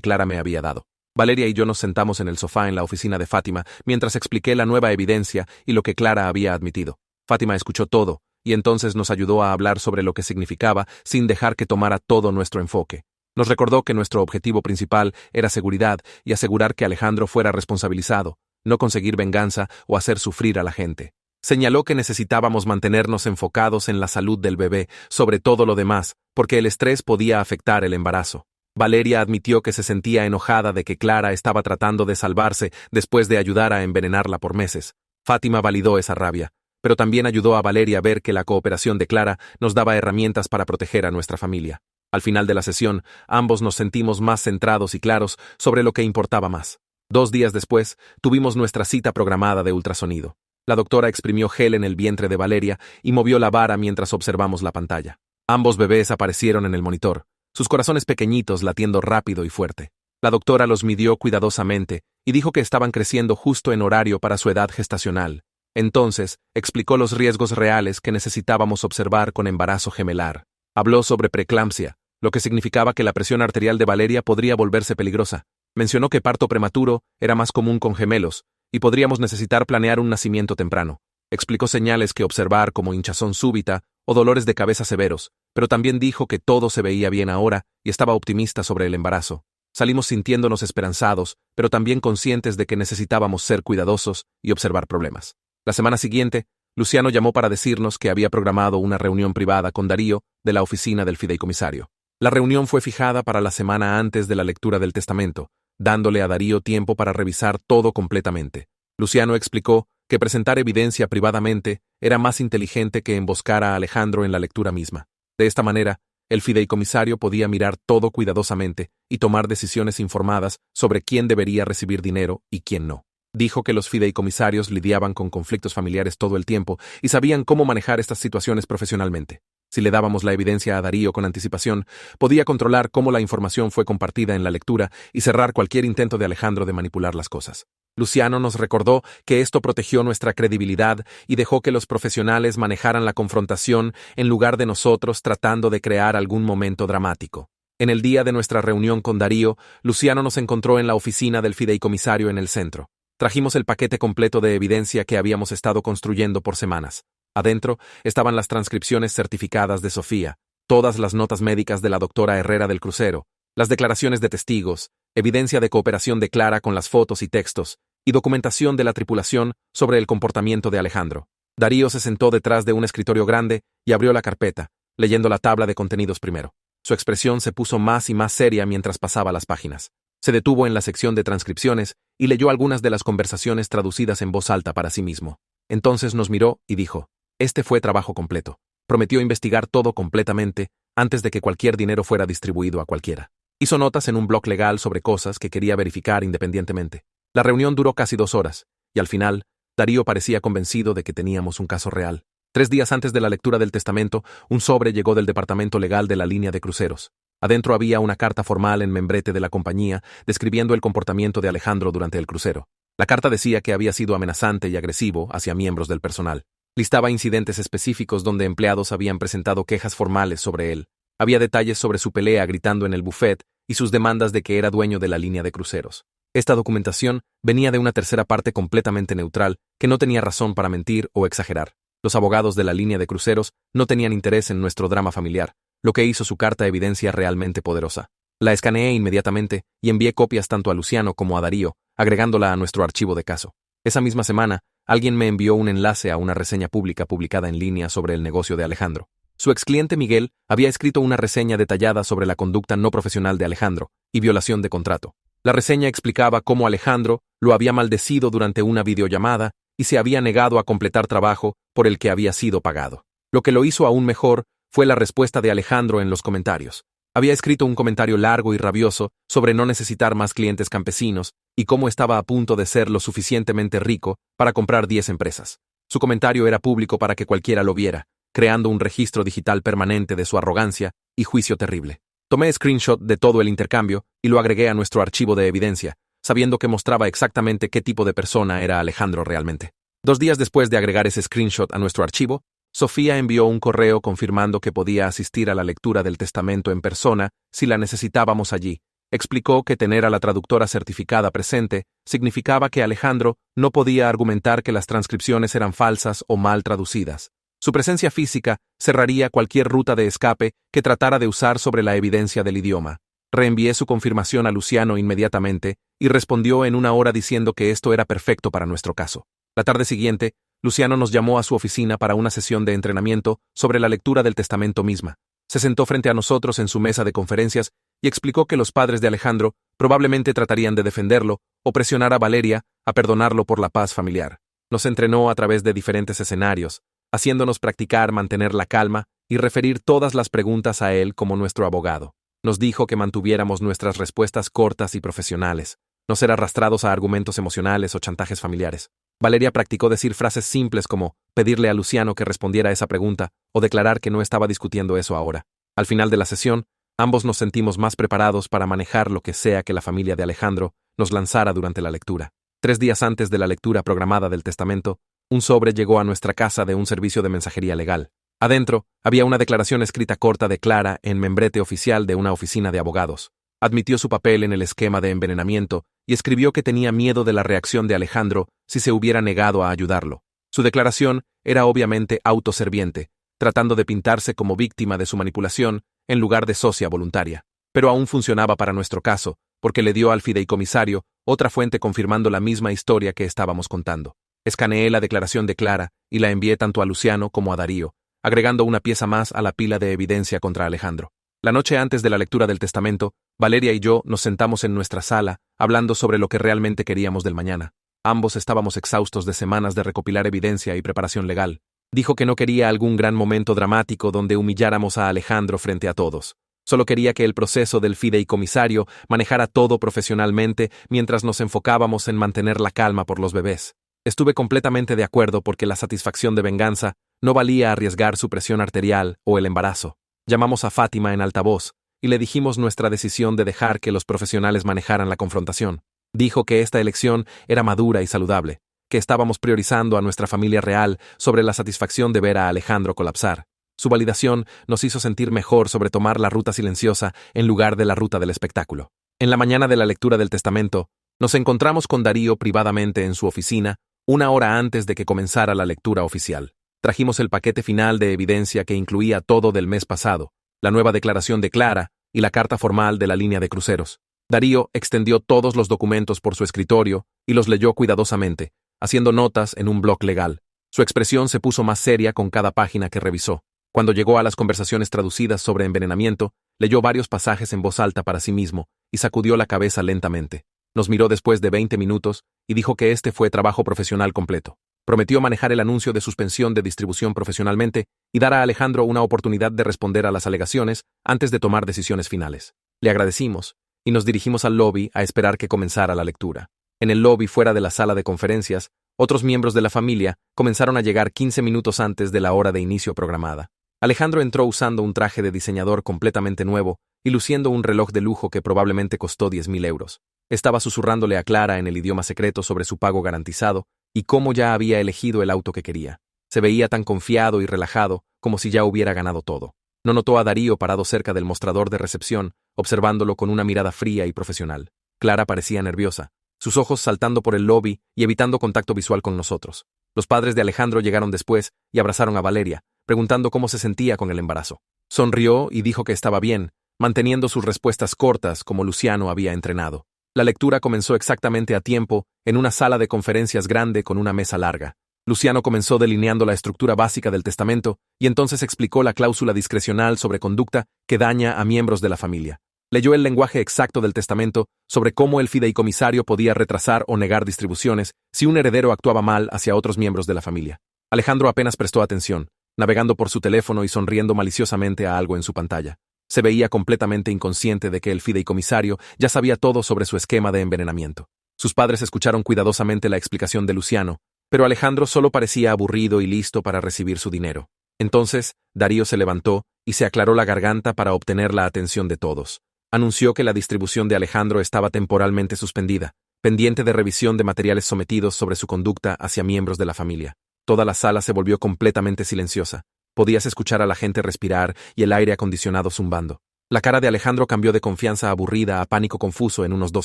Clara me había dado. Valeria y yo nos sentamos en el sofá en la oficina de Fátima mientras expliqué la nueva evidencia y lo que Clara había admitido. Fátima escuchó todo, y entonces nos ayudó a hablar sobre lo que significaba sin dejar que tomara todo nuestro enfoque. Nos recordó que nuestro objetivo principal era seguridad y asegurar que Alejandro fuera responsabilizado, no conseguir venganza o hacer sufrir a la gente. Señaló que necesitábamos mantenernos enfocados en la salud del bebé, sobre todo lo demás, porque el estrés podía afectar el embarazo. Valeria admitió que se sentía enojada de que Clara estaba tratando de salvarse después de ayudar a envenenarla por meses. Fátima validó esa rabia, pero también ayudó a Valeria a ver que la cooperación de Clara nos daba herramientas para proteger a nuestra familia. Al final de la sesión, ambos nos sentimos más centrados y claros sobre lo que importaba más. 2 días después, tuvimos nuestra cita programada de ultrasonido. La doctora exprimió gel en el vientre de Valeria y movió la vara mientras observamos la pantalla. Ambos bebés aparecieron en el monitor, sus corazones pequeñitos latiendo rápido y fuerte. La doctora los midió cuidadosamente y dijo que estaban creciendo justo en horario para su edad gestacional. Entonces, explicó los riesgos reales que necesitábamos observar con embarazo gemelar. Habló sobre preeclampsia, lo que significaba que la presión arterial de Valeria podría volverse peligrosa. Mencionó que parto prematuro era más común con gemelos y podríamos necesitar planear un nacimiento temprano. Explicó señales que observar como hinchazón súbita o dolores de cabeza severos, pero también dijo que todo se veía bien ahora y estaba optimista sobre el embarazo. Salimos sintiéndonos esperanzados, pero también conscientes de que necesitábamos ser cuidadosos y observar problemas. La semana siguiente, Luciano llamó para decirnos que había programado una reunión privada con Darío de la oficina del fideicomisario. La reunión fue fijada para la semana antes de la lectura del testamento, dándole a Darío tiempo para revisar todo completamente. Luciano explicó que presentar evidencia privadamente era más inteligente que emboscar a Alejandro en la lectura misma. De esta manera, el fideicomisario podía mirar todo cuidadosamente y tomar decisiones informadas sobre quién debería recibir dinero y quién no. Dijo que los fideicomisarios lidiaban con conflictos familiares todo el tiempo y sabían cómo manejar estas situaciones profesionalmente. Si le dábamos la evidencia a Darío con anticipación, podía controlar cómo la información fue compartida en la lectura y cerrar cualquier intento de Alejandro de manipular las cosas. Luciano nos recordó que esto protegió nuestra credibilidad y dejó que los profesionales manejaran la confrontación en lugar de nosotros tratando de crear algún momento dramático. En el día de nuestra reunión con Darío, Luciano nos encontró en la oficina del fideicomisario en el centro. Trajimos el paquete completo de evidencia que habíamos estado construyendo por semanas. Adentro estaban las transcripciones certificadas de Sofía, todas las notas médicas de la doctora Herrera del crucero, las declaraciones de testigos, evidencia de cooperación de Clara con las fotos y textos, y documentación de la tripulación sobre el comportamiento de Alejandro. Darío se sentó detrás de un escritorio grande y abrió la carpeta, leyendo la tabla de contenidos primero. Su expresión se puso más y más seria mientras pasaba las páginas. Se detuvo en la sección de transcripciones y leyó algunas de las conversaciones traducidas en voz alta para sí mismo. Entonces nos miró y dijo: «Este fue trabajo completo». Prometió investigar todo completamente antes de que cualquier dinero fuera distribuido a cualquiera. Hizo notas en un blog legal sobre cosas que quería verificar independientemente. La reunión duró casi 2 horas, y al final, Darío parecía convencido de que teníamos un caso real. 3 días antes de la lectura del testamento, un sobre llegó del departamento legal de la línea de cruceros. Adentro había una carta formal en membrete de la compañía describiendo el comportamiento de Alejandro durante el crucero. La carta decía que había sido amenazante y agresivo hacia miembros del personal. Listaba incidentes específicos donde empleados habían presentado quejas formales sobre él. Había detalles sobre su pelea gritando en el buffet y sus demandas de que era dueño de la línea de cruceros. Esta documentación venía de una tercera parte completamente neutral que no tenía razón para mentir o exagerar. Los abogados de la línea de cruceros no tenían interés en nuestro drama familiar, lo que hizo su carta evidencia realmente poderosa. La escaneé inmediatamente y envié copias tanto a Luciano como a Darío, agregándola a nuestro archivo de caso. Esa misma semana, alguien me envió un enlace a una reseña pública publicada en línea sobre el negocio de Alejandro. Su excliente Miguel había escrito una reseña detallada sobre la conducta no profesional de Alejandro y violación de contrato. La reseña explicaba cómo Alejandro lo había maldecido durante una videollamada y se había negado a completar trabajo por el que había sido pagado. Lo que lo hizo aún mejor fue la respuesta de Alejandro en los comentarios. Había escrito un comentario largo y rabioso sobre no necesitar más clientes campesinos y cómo estaba a punto de ser lo suficientemente rico para comprar 10 empresas. Su comentario era público para que cualquiera lo viera, creando un registro digital permanente de su arrogancia y juicio terrible. Tomé screenshot de todo el intercambio y lo agregué a nuestro archivo de evidencia, sabiendo que mostraba exactamente qué tipo de persona era Alejandro realmente. 2 días después de agregar ese screenshot a nuestro archivo, Sofía envió un correo confirmando que podía asistir a la lectura del testamento en persona si la necesitábamos allí. Explicó que tener a la traductora certificada presente significaba que Alejandro no podía argumentar que las transcripciones eran falsas o mal traducidas. Su presencia física cerraría cualquier ruta de escape que tratara de usar sobre la evidencia del idioma. Reenvié su confirmación a Luciano inmediatamente y respondió en 1 hora diciendo que esto era perfecto para nuestro caso. La tarde siguiente, Luciano nos llamó a su oficina para una sesión de entrenamiento sobre la lectura del testamento misma. Se sentó frente a nosotros en su mesa de conferencias y explicó que los padres de Alejandro probablemente tratarían de defenderlo o presionar a Valeria a perdonarlo por la paz familiar. Nos entrenó a través de diferentes escenarios, haciéndonos practicar mantener la calma y referir todas las preguntas a él como nuestro abogado. Nos dijo que mantuviéramos nuestras respuestas cortas y profesionales, no ser arrastrados a argumentos emocionales o chantajes familiares. Valeria practicó decir frases simples como pedirle a Luciano que respondiera a esa pregunta o declarar que no estaba discutiendo eso ahora. Al final de la sesión, ambos nos sentimos más preparados para manejar lo que sea que la familia de Alejandro nos lanzara durante la lectura. 3 días antes de la lectura programada del testamento, un sobre llegó a nuestra casa de un servicio de mensajería legal. Adentro, había una declaración escrita corta de Clara en membrete oficial de una oficina de abogados. Admitió su papel en el esquema de envenenamiento y escribió que tenía miedo de la reacción de Alejandro si se hubiera negado a ayudarlo. Su declaración era obviamente autoserviente, tratando de pintarse como víctima de su manipulación en lugar de socia voluntaria. Pero aún funcionaba para nuestro caso, porque le dio al fideicomisario otra fuente confirmando la misma historia que estábamos contando. Escaneé la declaración de Clara y la envié tanto a Luciano como a Darío, agregando una pieza más a la pila de evidencia contra Alejandro. La noche antes de la lectura del testamento, Valeria y yo nos sentamos en nuestra sala, hablando sobre lo que realmente queríamos del mañana. Ambos estábamos exhaustos de semanas de recopilar evidencia y preparación legal. Dijo que no quería algún gran momento dramático donde humilláramos a Alejandro frente a todos. Solo quería que el proceso del fideicomisario manejara todo profesionalmente mientras nos enfocábamos en mantener la calma por los bebés. Estuve completamente de acuerdo porque la satisfacción de venganza no valía arriesgar su presión arterial o el embarazo. Llamamos a Fátima en altavoz y le dijimos nuestra decisión de dejar que los profesionales manejaran la confrontación. Dijo que esta elección era madura y saludable, que estábamos priorizando a nuestra familia real sobre la satisfacción de ver a Alejandro colapsar. Su validación nos hizo sentir mejor sobre tomar la ruta silenciosa en lugar de la ruta del espectáculo. En la mañana de la lectura del testamento, nos encontramos con Darío privadamente en su oficina, una hora antes de que comenzara la lectura oficial. Trajimos el paquete final de evidencia que incluía todo del mes pasado, la nueva declaración de Clara y la carta formal de la línea de cruceros. Darío extendió todos los documentos por su escritorio y los leyó cuidadosamente, haciendo notas en un bloc legal. Su expresión se puso más seria con cada página que revisó. Cuando llegó a las conversaciones traducidas sobre envenenamiento, leyó varios pasajes en voz alta para sí mismo y sacudió la cabeza lentamente. Nos miró después de 20 minutos y dijo que este fue trabajo profesional completo. Prometió manejar el anuncio de suspensión de distribución profesionalmente y dar a Alejandro una oportunidad de responder a las alegaciones antes de tomar decisiones finales. Le agradecimos y nos dirigimos al lobby a esperar que comenzara la lectura. En el lobby fuera de la sala de conferencias, otros miembros de la familia comenzaron a llegar 15 minutos antes de la hora de inicio programada. Alejandro entró usando un traje de diseñador completamente nuevo y luciendo un reloj de lujo que probablemente costó 10.000 euros. Estaba susurrándole a Clara en el idioma secreto sobre su pago garantizado y cómo ya había elegido el auto que quería. Se veía tan confiado y relajado como si ya hubiera ganado todo. No notó a Darío parado cerca del mostrador de recepción, observándolo con una mirada fría y profesional. Clara parecía nerviosa, sus ojos saltando por el lobby y evitando contacto visual con nosotros. Los padres de Alejandro llegaron después y abrazaron a Valeria, preguntando cómo se sentía con el embarazo. Sonrió y dijo que estaba bien, manteniendo sus respuestas cortas como Luciano había entrenado. La lectura comenzó exactamente a tiempo, en una sala de conferencias grande con una mesa larga. Luciano comenzó delineando la estructura básica del testamento y entonces explicó la cláusula discrecional sobre conducta que daña a miembros de la familia. Leyó el lenguaje exacto del testamento sobre cómo el fideicomisario podía retrasar o negar distribuciones si un heredero actuaba mal hacia otros miembros de la familia. Alejandro apenas prestó atención, navegando por su teléfono y sonriendo maliciosamente a algo en su pantalla. Se veía completamente inconsciente de que el fideicomisario ya sabía todo sobre su esquema de envenenamiento. Sus padres escucharon cuidadosamente la explicación de Luciano, pero Alejandro solo parecía aburrido y listo para recibir su dinero. Entonces, Darío se levantó y se aclaró la garganta para obtener la atención de todos. Anunció que la distribución de Alejandro estaba temporalmente suspendida, pendiente de revisión de materiales sometidos sobre su conducta hacia miembros de la familia. Toda la sala se volvió completamente silenciosa. Podías escuchar a la gente respirar y el aire acondicionado zumbando. La cara de Alejandro cambió de confianza aburrida a pánico confuso en unos 2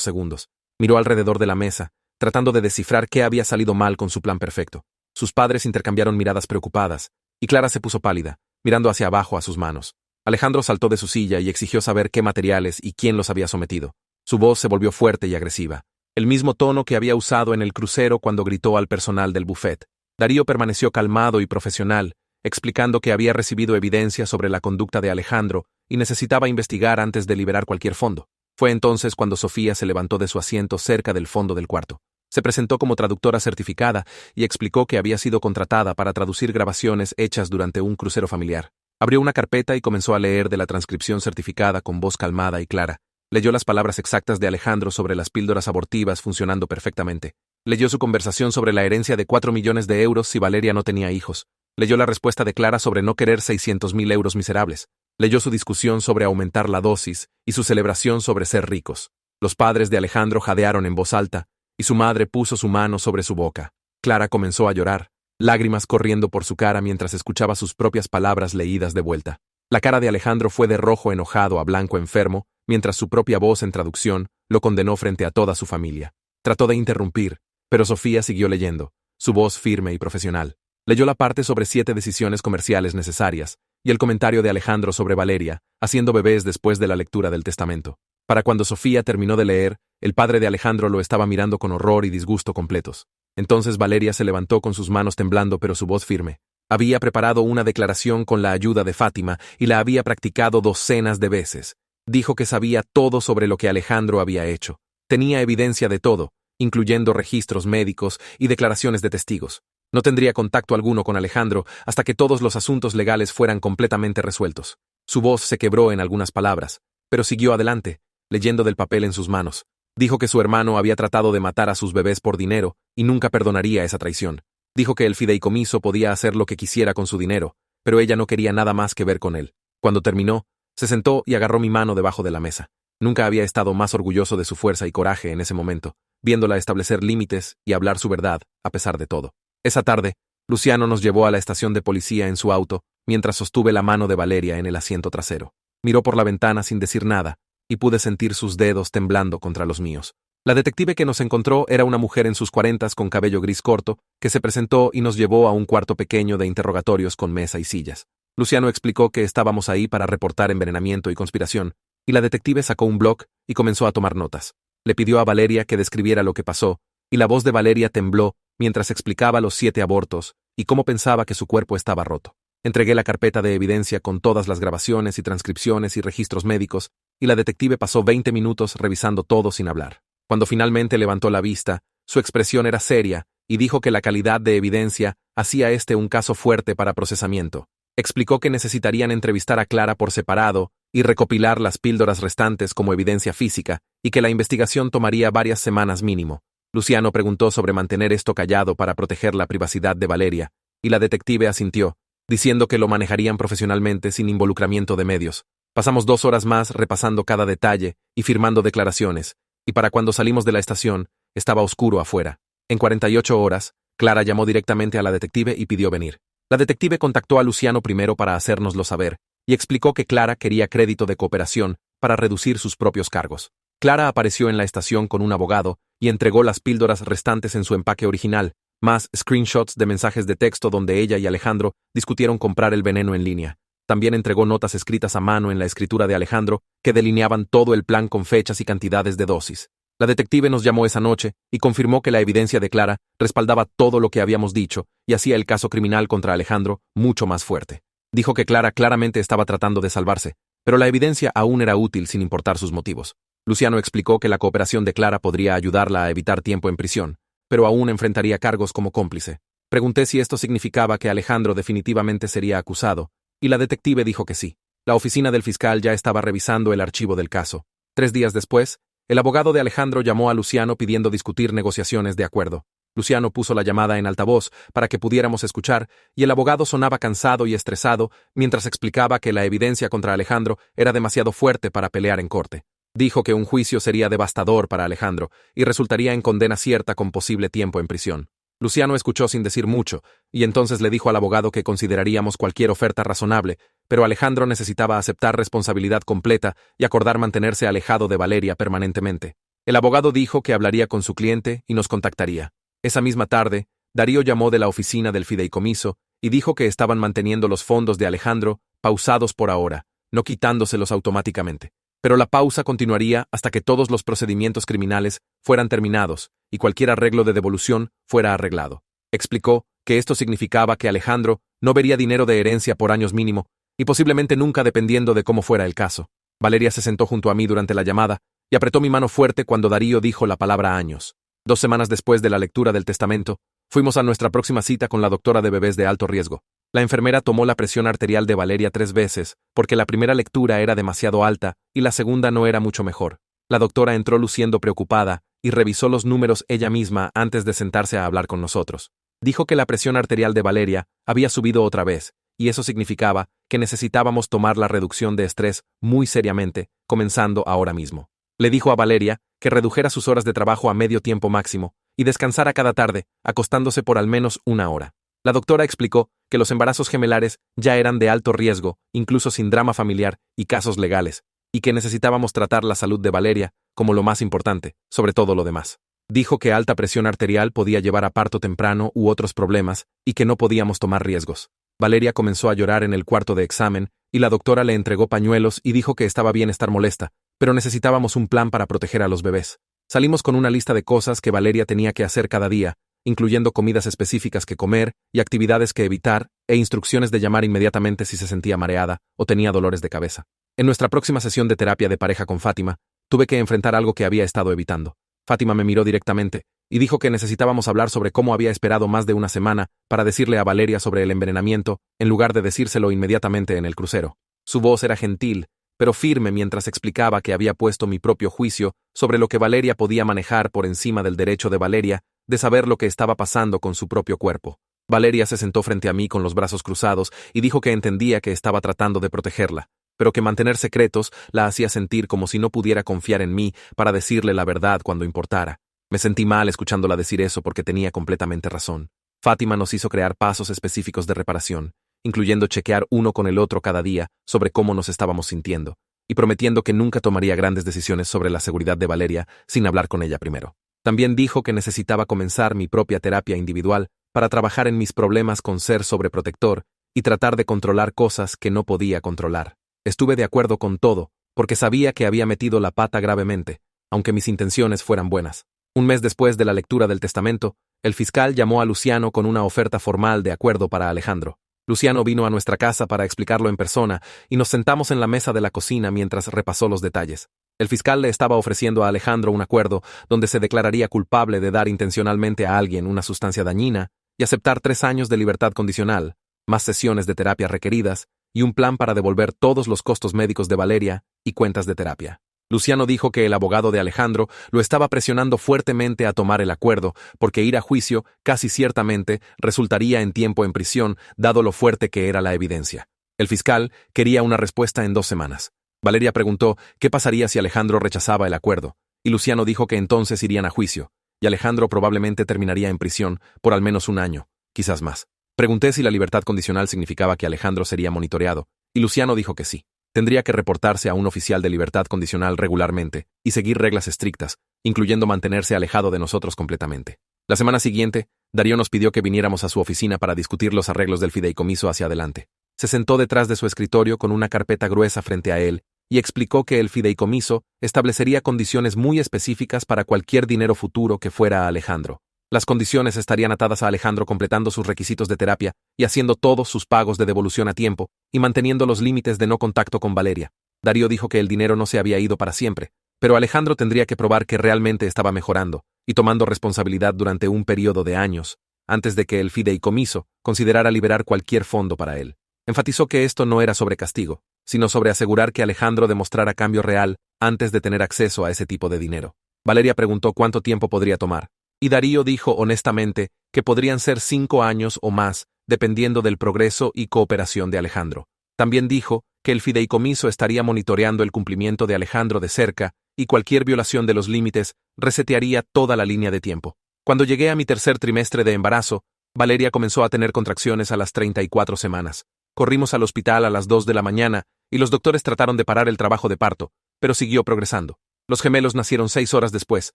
segundos. Miró alrededor de la mesa, tratando de descifrar qué había salido mal con su plan perfecto. Sus padres intercambiaron miradas preocupadas, y Clara se puso pálida, mirando hacia abajo a sus manos. Alejandro saltó de su silla y exigió saber qué materiales y quién los había sometido. Su voz se volvió fuerte y agresiva, el mismo tono que había usado en el crucero cuando gritó al personal del buffet. Darío permaneció calmado y profesional, explicando que había recibido evidencia sobre la conducta de Alejandro y necesitaba investigar antes de liberar cualquier fondo. Fue entonces cuando Sofía se levantó de su asiento cerca del fondo del cuarto. Se presentó como traductora certificada y explicó que había sido contratada para traducir grabaciones hechas durante un crucero familiar. Abrió una carpeta y comenzó a leer de la transcripción certificada con voz calmada y clara. Leyó las palabras exactas de Alejandro sobre las píldoras abortivas funcionando perfectamente. Leyó su conversación sobre la herencia de 4 millones de euros si Valeria no tenía hijos. Leyó la respuesta de Clara sobre no querer 600.000 euros miserables. Leyó su discusión sobre aumentar la dosis y su celebración sobre ser ricos. Los padres de Alejandro jadearon en voz alta y su madre puso su mano sobre su boca. Clara comenzó a llorar, lágrimas corriendo por su cara mientras escuchaba sus propias palabras leídas de vuelta. La cara de Alejandro fue de rojo enojado a blanco enfermo, mientras su propia voz en traducción lo condenó frente a toda su familia. Trató de interrumpir, pero Sofía siguió leyendo, su voz firme y profesional. Leyó la parte sobre 7 decisiones comerciales necesarias y el comentario de Alejandro sobre Valeria, haciendo bebés después de la lectura del testamento. Para cuando Sofía terminó de leer, el padre de Alejandro lo estaba mirando con horror y disgusto completos. Entonces Valeria se levantó con sus manos temblando pero su voz firme. Había preparado una declaración con la ayuda de Fátima y la había practicado docenas de veces. Dijo que sabía todo sobre lo que Alejandro había hecho. Tenía evidencia de todo, incluyendo registros médicos y declaraciones de testigos. No tendría contacto alguno con Alejandro hasta que todos los asuntos legales fueran completamente resueltos. Su voz se quebró en algunas palabras, pero siguió adelante, leyendo del papel en sus manos. Dijo que su hermano había tratado de matar a sus bebés por dinero y nunca perdonaría esa traición. Dijo que el fideicomiso podía hacer lo que quisiera con su dinero, pero ella no quería nada más que ver con él. Cuando terminó, se sentó y agarró mi mano debajo de la mesa. Nunca había estado más orgulloso de su fuerza y coraje en ese momento, viéndola establecer límites y hablar su verdad, a pesar de todo. Esa tarde, Luciano nos llevó a la estación de policía en su auto, mientras sostuve la mano de Valeria en el asiento trasero. Miró por la ventana sin decir nada, y pude sentir sus dedos temblando contra los míos. La detective que nos encontró era una mujer en sus 40 con cabello gris corto, que se presentó y nos llevó a un cuarto pequeño de interrogatorios con mesa y sillas. Luciano explicó que estábamos ahí para reportar envenenamiento y conspiración, y la detective sacó un bloc y comenzó a tomar notas. Le pidió a Valeria que describiera lo que pasó, y la voz de Valeria tembló mientras explicaba los 7 abortos y cómo pensaba que su cuerpo estaba roto. Entregué la carpeta de evidencia con todas las grabaciones y transcripciones y registros médicos, y la detective pasó 20 minutos revisando todo sin hablar. Cuando finalmente levantó la vista, su expresión era seria y dijo que la calidad de evidencia hacía un caso fuerte para procesamiento. Explicó que necesitarían entrevistar a Clara por separado y recopilar las píldoras restantes como evidencia física, y que la investigación tomaría varias semanas mínimo. Luciano preguntó sobre mantener esto callado para proteger la privacidad de Valeria, y la detective asintió, diciendo que lo manejarían profesionalmente sin involucramiento de medios. Pasamos 2 horas más repasando cada detalle y firmando declaraciones, y para cuando salimos de la estación, estaba oscuro afuera. En 48 horas, Clara llamó directamente a la detective y pidió venir. La detective contactó a Luciano primero para hacérnoslo saber, y explicó que Clara quería crédito de cooperación para reducir sus propios cargos. Clara apareció en la estación con un abogado y entregó las píldoras restantes en su empaque original, más screenshots de mensajes de texto donde ella y Alejandro discutieron comprar el veneno en línea. También entregó notas escritas a mano en la escritura de Alejandro que delineaban todo el plan con fechas y cantidades de dosis. La detective nos llamó esa noche y confirmó que la evidencia de Clara respaldaba todo lo que habíamos dicho y hacía el caso criminal contra Alejandro mucho más fuerte. Dijo que Clara claramente estaba tratando de salvarse, pero la evidencia aún era útil sin importar sus motivos. Luciano explicó que la cooperación de Clara podría ayudarla a evitar tiempo en prisión, pero aún enfrentaría cargos como cómplice. Pregunté si esto significaba que Alejandro definitivamente sería acusado, y la detective dijo que sí. La oficina del fiscal ya estaba revisando el archivo del caso. 3 días después, el abogado de Alejandro llamó a Luciano pidiendo discutir negociaciones de acuerdo. Luciano puso la llamada en altavoz para que pudiéramos escuchar, y el abogado sonaba cansado y estresado mientras explicaba que la evidencia contra Alejandro era demasiado fuerte para pelear en corte. Dijo que un juicio sería devastador para Alejandro y resultaría en condena cierta con posible tiempo en prisión. Luciano escuchó sin decir mucho, y entonces le dijo al abogado que consideraríamos cualquier oferta razonable, pero Alejandro necesitaba aceptar responsabilidad completa y acordar mantenerse alejado de Valeria permanentemente. El abogado dijo que hablaría con su cliente y nos contactaría. Esa misma tarde, Darío llamó de la oficina del fideicomiso y dijo que estaban manteniendo los fondos de Alejandro pausados por ahora, no quitándoselos automáticamente. Pero la pausa continuaría hasta que todos los procedimientos criminales fueran terminados y cualquier arreglo de devolución fuera arreglado. Explicó que esto significaba que Alejandro no vería dinero de herencia por años mínimo y posiblemente nunca dependiendo de cómo fuera el caso. Valeria se sentó junto a mí durante la llamada y apretó mi mano fuerte cuando Darío dijo la palabra años. 2 semanas después de la lectura del testamento, fuimos a nuestra próxima cita con la doctora de bebés de alto riesgo. La enfermera tomó la presión arterial de Valeria 3 veces, porque la primera lectura era demasiado alta y la segunda no era mucho mejor. La doctora entró luciendo preocupada y revisó los números ella misma antes de sentarse a hablar con nosotros. Dijo que la presión arterial de Valeria había subido otra vez, y eso significaba que necesitábamos tomar la reducción de estrés muy seriamente, comenzando ahora mismo. Le dijo a Valeria que redujera sus horas de trabajo a medio tiempo máximo y descansara cada tarde, acostándose por al menos 1 hora. La doctora explicó que los embarazos gemelares ya eran de alto riesgo, incluso sin drama familiar y casos legales, y que necesitábamos tratar la salud de Valeria como lo más importante, sobre todo lo demás. Dijo que alta presión arterial podía llevar a parto temprano u otros problemas y que no podíamos tomar riesgos. Valeria comenzó a llorar en el cuarto de examen y la doctora le entregó pañuelos y dijo que estaba bien estar molesta, pero necesitábamos un plan para proteger a los bebés. Salimos con una lista de cosas que Valeria tenía que hacer cada día, incluyendo comidas específicas que comer y actividades que evitar, e instrucciones de llamar inmediatamente si se sentía mareada o tenía dolores de cabeza. En nuestra próxima sesión de terapia de pareja con Fátima, tuve que enfrentar algo que había estado evitando. Fátima me miró directamente y dijo que necesitábamos hablar sobre cómo había esperado más de una semana para decirle a Valeria sobre el envenenamiento, en lugar de decírselo inmediatamente en el crucero. Su voz era gentil, pero firme mientras explicaba que había puesto mi propio juicio sobre lo que Valeria podía manejar por encima del derecho de Valeria de saber lo que estaba pasando con su propio cuerpo. Valeria se sentó frente a mí con los brazos cruzados y dijo que entendía que estaba tratando de protegerla, pero que mantener secretos la hacía sentir como si no pudiera confiar en mí para decirle la verdad cuando importara. Me sentí mal escuchándola decir eso porque tenía completamente razón. Fátima nos hizo crear pasos específicos de reparación, incluyendo chequear uno con el otro cada día sobre cómo nos estábamos sintiendo, y prometiendo que nunca tomaría grandes decisiones sobre la seguridad de Valeria sin hablar con ella primero. También dijo que necesitaba comenzar mi propia terapia individual para trabajar en mis problemas con ser sobreprotector y tratar de controlar cosas que no podía controlar. Estuve de acuerdo con todo, porque sabía que había metido la pata gravemente, aunque mis intenciones fueran buenas. Un mes después de la lectura del testamento, el fiscal llamó a Luciano con una oferta formal de acuerdo para Alejandro. Luciano vino a nuestra casa para explicarlo en persona y nos sentamos en la mesa de la cocina mientras repasó los detalles. El fiscal le estaba ofreciendo a Alejandro un acuerdo donde se declararía culpable de dar intencionalmente a alguien una sustancia dañina y aceptar 3 años de libertad condicional, más sesiones de terapia requeridas y un plan para devolver todos los costos médicos de Valeria y cuentas de terapia. Luciano dijo que el abogado de Alejandro lo estaba presionando fuertemente a tomar el acuerdo, porque ir a juicio casi ciertamente resultaría en tiempo en prisión, dado lo fuerte que era la evidencia. El fiscal quería una respuesta en 2 semanas. Valeria preguntó qué pasaría si Alejandro rechazaba el acuerdo, y Luciano dijo que entonces irían a juicio, y Alejandro probablemente terminaría en prisión por al menos 1 año, quizás más. Pregunté si la libertad condicional significaba que Alejandro sería monitoreado, y Luciano dijo que sí. Tendría que reportarse a un oficial de libertad condicional regularmente y seguir reglas estrictas, incluyendo mantenerse alejado de nosotros completamente. La semana siguiente, Darío nos pidió que viniéramos a su oficina para discutir los arreglos del fideicomiso hacia adelante. Se sentó detrás de su escritorio con una carpeta gruesa frente a él y explicó que el fideicomiso establecería condiciones muy específicas para cualquier dinero futuro que fuera a Alejandro. Las condiciones estarían atadas a Alejandro completando sus requisitos de terapia y haciendo todos sus pagos de devolución a tiempo y manteniendo los límites de no contacto con Valeria. Darío dijo que el dinero no se había ido para siempre, pero Alejandro tendría que probar que realmente estaba mejorando y tomando responsabilidad durante un periodo de años, antes de que el fideicomiso considerara liberar cualquier fondo para él. Enfatizó que esto no era sobre castigo, sino sobre asegurar que Alejandro demostrara cambio real antes de tener acceso a ese tipo de dinero. Valeria preguntó cuánto tiempo podría tomar, y Darío dijo honestamente que podrían ser 5 años o más, dependiendo del progreso y cooperación de Alejandro. También dijo que el fideicomiso estaría monitoreando el cumplimiento de Alejandro de cerca y cualquier violación de los límites resetearía toda la línea de tiempo. Cuando llegué a mi 3er trimestre de embarazo, Valeria comenzó a tener contracciones a las 34 semanas. Corrimos al hospital a las 2 de la mañana y los doctores trataron de parar el trabajo de parto, pero siguió progresando. Los gemelos nacieron 6 horas después,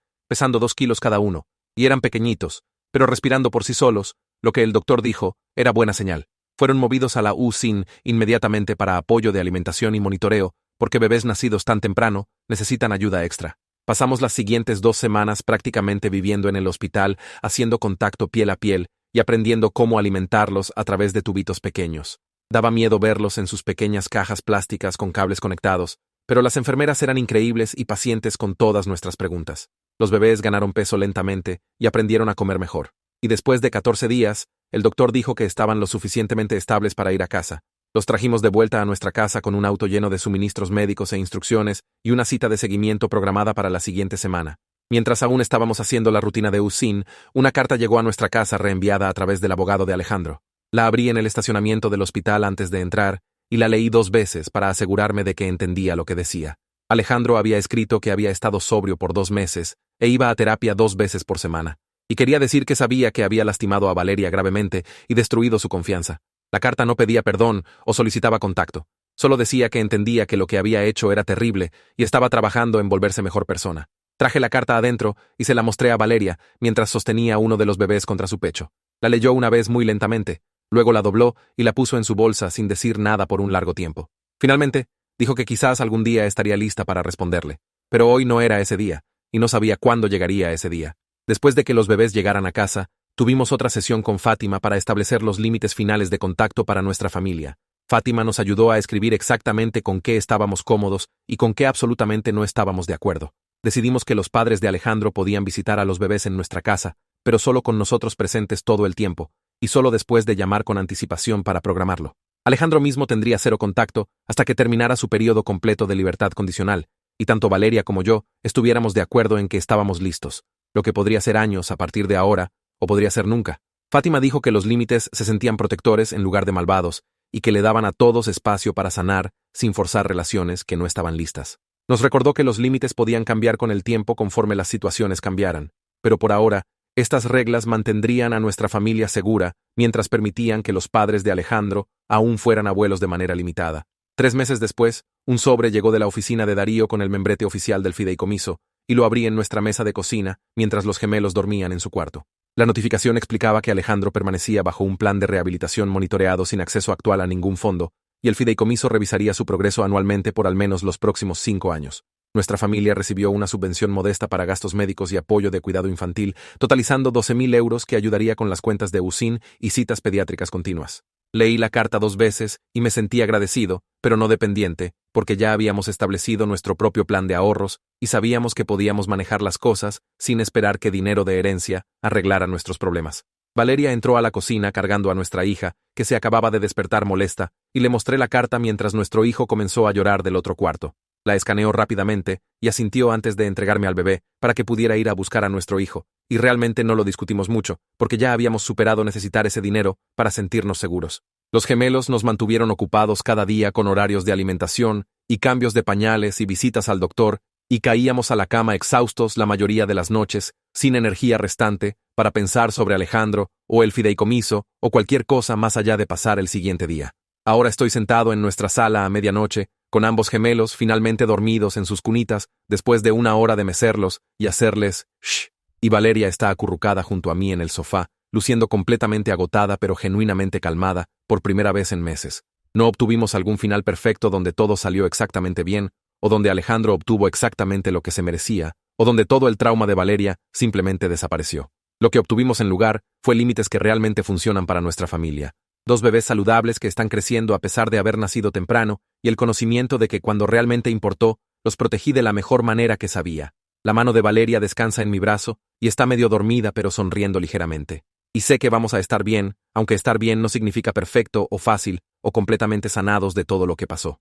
pesando 2 kilos cada uno, y eran pequeñitos, pero respirando por sí solos, lo que el doctor dijo era buena señal. Fueron movidos a la UCIN inmediatamente para apoyo de alimentación y monitoreo, porque bebés nacidos tan temprano necesitan ayuda extra. Pasamos las siguientes 2 semanas prácticamente viviendo en el hospital, haciendo contacto piel a piel y aprendiendo cómo alimentarlos a través de tubitos pequeños. Daba miedo verlos en sus pequeñas cajas plásticas con cables conectados, pero las enfermeras eran increíbles y pacientes con todas nuestras preguntas. Los bebés ganaron peso lentamente y aprendieron a comer mejor. Y después de 14 días, el doctor dijo que estaban lo suficientemente estables para ir a casa. Los trajimos de vuelta a nuestra casa con un auto lleno de suministros médicos e instrucciones y una cita de seguimiento programada para la siguiente semana. Mientras aún estábamos haciendo la rutina de UCIN, una carta llegó a nuestra casa reenviada a través del abogado de Alejandro. La abrí en el estacionamiento del hospital antes de entrar y la leí 2 veces para asegurarme de que entendía lo que decía. Alejandro había escrito que había estado sobrio por 2 meses e iba a terapia 2 veces por semana, y quería decir que sabía que había lastimado a Valeria gravemente y destruido su confianza. La carta no pedía perdón o solicitaba contacto, solo decía que entendía que lo que había hecho era terrible y estaba trabajando en volverse mejor persona. Traje la carta adentro y se la mostré a Valeria mientras sostenía uno de los bebés contra su pecho. La leyó una vez muy lentamente, luego la dobló y la puso en su bolsa sin decir nada por un largo tiempo. Finalmente, dijo que quizás algún día estaría lista para responderle, pero hoy no era ese día, y no sabía cuándo llegaría ese día. Después de que los bebés llegaran a casa, Tuvimos otra sesión con Fátima para establecer los límites finales de contacto para nuestra familia. Fátima nos ayudó a escribir exactamente con qué estábamos cómodos y con qué absolutamente no estábamos de acuerdo. Decidimos que los padres de Alejandro podían visitar a los bebés en nuestra casa, pero solo con nosotros presentes todo el tiempo, y solo después de llamar con anticipación para programarlo. Alejandro mismo tendría cero contacto hasta que terminara su periodo completo de libertad condicional, y tanto Valeria como yo estuviéramos de acuerdo en que estábamos listos, lo que podría ser años a partir de ahora, o podría ser nunca. Fátima dijo que los límites se sentían protectores en lugar de malvados, y que le daban a todos espacio para sanar sin forzar relaciones que no estaban listas. Nos recordó que los límites podían cambiar con el tiempo conforme las situaciones cambiaran, pero por ahora, estas reglas mantendrían a nuestra familia segura mientras permitían que los padres de Alejandro aún fueran abuelos de manera limitada. 3 meses después, un sobre llegó de la oficina de Darío con el membrete oficial del fideicomiso, y lo abrí en nuestra mesa de cocina mientras los gemelos dormían en su cuarto. La notificación explicaba que Alejandro permanecía bajo un plan de rehabilitación monitoreado sin acceso actual a ningún fondo, y el fideicomiso revisaría su progreso anualmente por al menos los próximos 5 años. Nuestra familia recibió una subvención modesta para gastos médicos y apoyo de cuidado infantil, totalizando 12.000 euros que ayudaría con las cuentas de USIN y citas pediátricas continuas. Leí la carta 2 veces y me sentí agradecido, pero no dependiente, porque ya habíamos establecido nuestro propio plan de ahorros y sabíamos que podíamos manejar las cosas sin esperar que dinero de herencia arreglara nuestros problemas. Valeria entró a la cocina cargando a nuestra hija, que se acababa de despertar molesta, y le mostré la carta mientras nuestro hijo comenzó a llorar del otro cuarto. La escaneó rápidamente y asintió antes de entregarme al bebé para que pudiera ir a buscar a nuestro hijo, y realmente no lo discutimos mucho, porque ya habíamos superado necesitar ese dinero para sentirnos seguros. Los gemelos nos mantuvieron ocupados cada día con horarios de alimentación y cambios de pañales y visitas al doctor, y caíamos a la cama exhaustos la mayoría de las noches, sin energía restante, para pensar sobre Alejandro, o el fideicomiso, o cualquier cosa más allá de pasar el siguiente día. Ahora estoy sentado en nuestra sala a medianoche, con ambos gemelos finalmente dormidos en sus cunitas después de 1 hora de mecerlos y hacerles shh, y Valeria está acurrucada junto a mí en el sofá, luciendo completamente agotada pero genuinamente calmada, por primera vez en meses. No obtuvimos algún final perfecto donde todo salió exactamente bien, o donde Alejandro obtuvo exactamente lo que se merecía, o donde todo el trauma de Valeria simplemente desapareció. Lo que obtuvimos en lugar fue límites que realmente funcionan para nuestra familia. 2 bebés saludables que están creciendo a pesar de haber nacido temprano, y el conocimiento de que cuando realmente importó, los protegí de la mejor manera que sabía. La mano de Valeria descansa en mi brazo, y está medio dormida pero sonriendo ligeramente. Y sé que vamos a estar bien, aunque estar bien no significa perfecto o fácil, o completamente sanados de todo lo que pasó.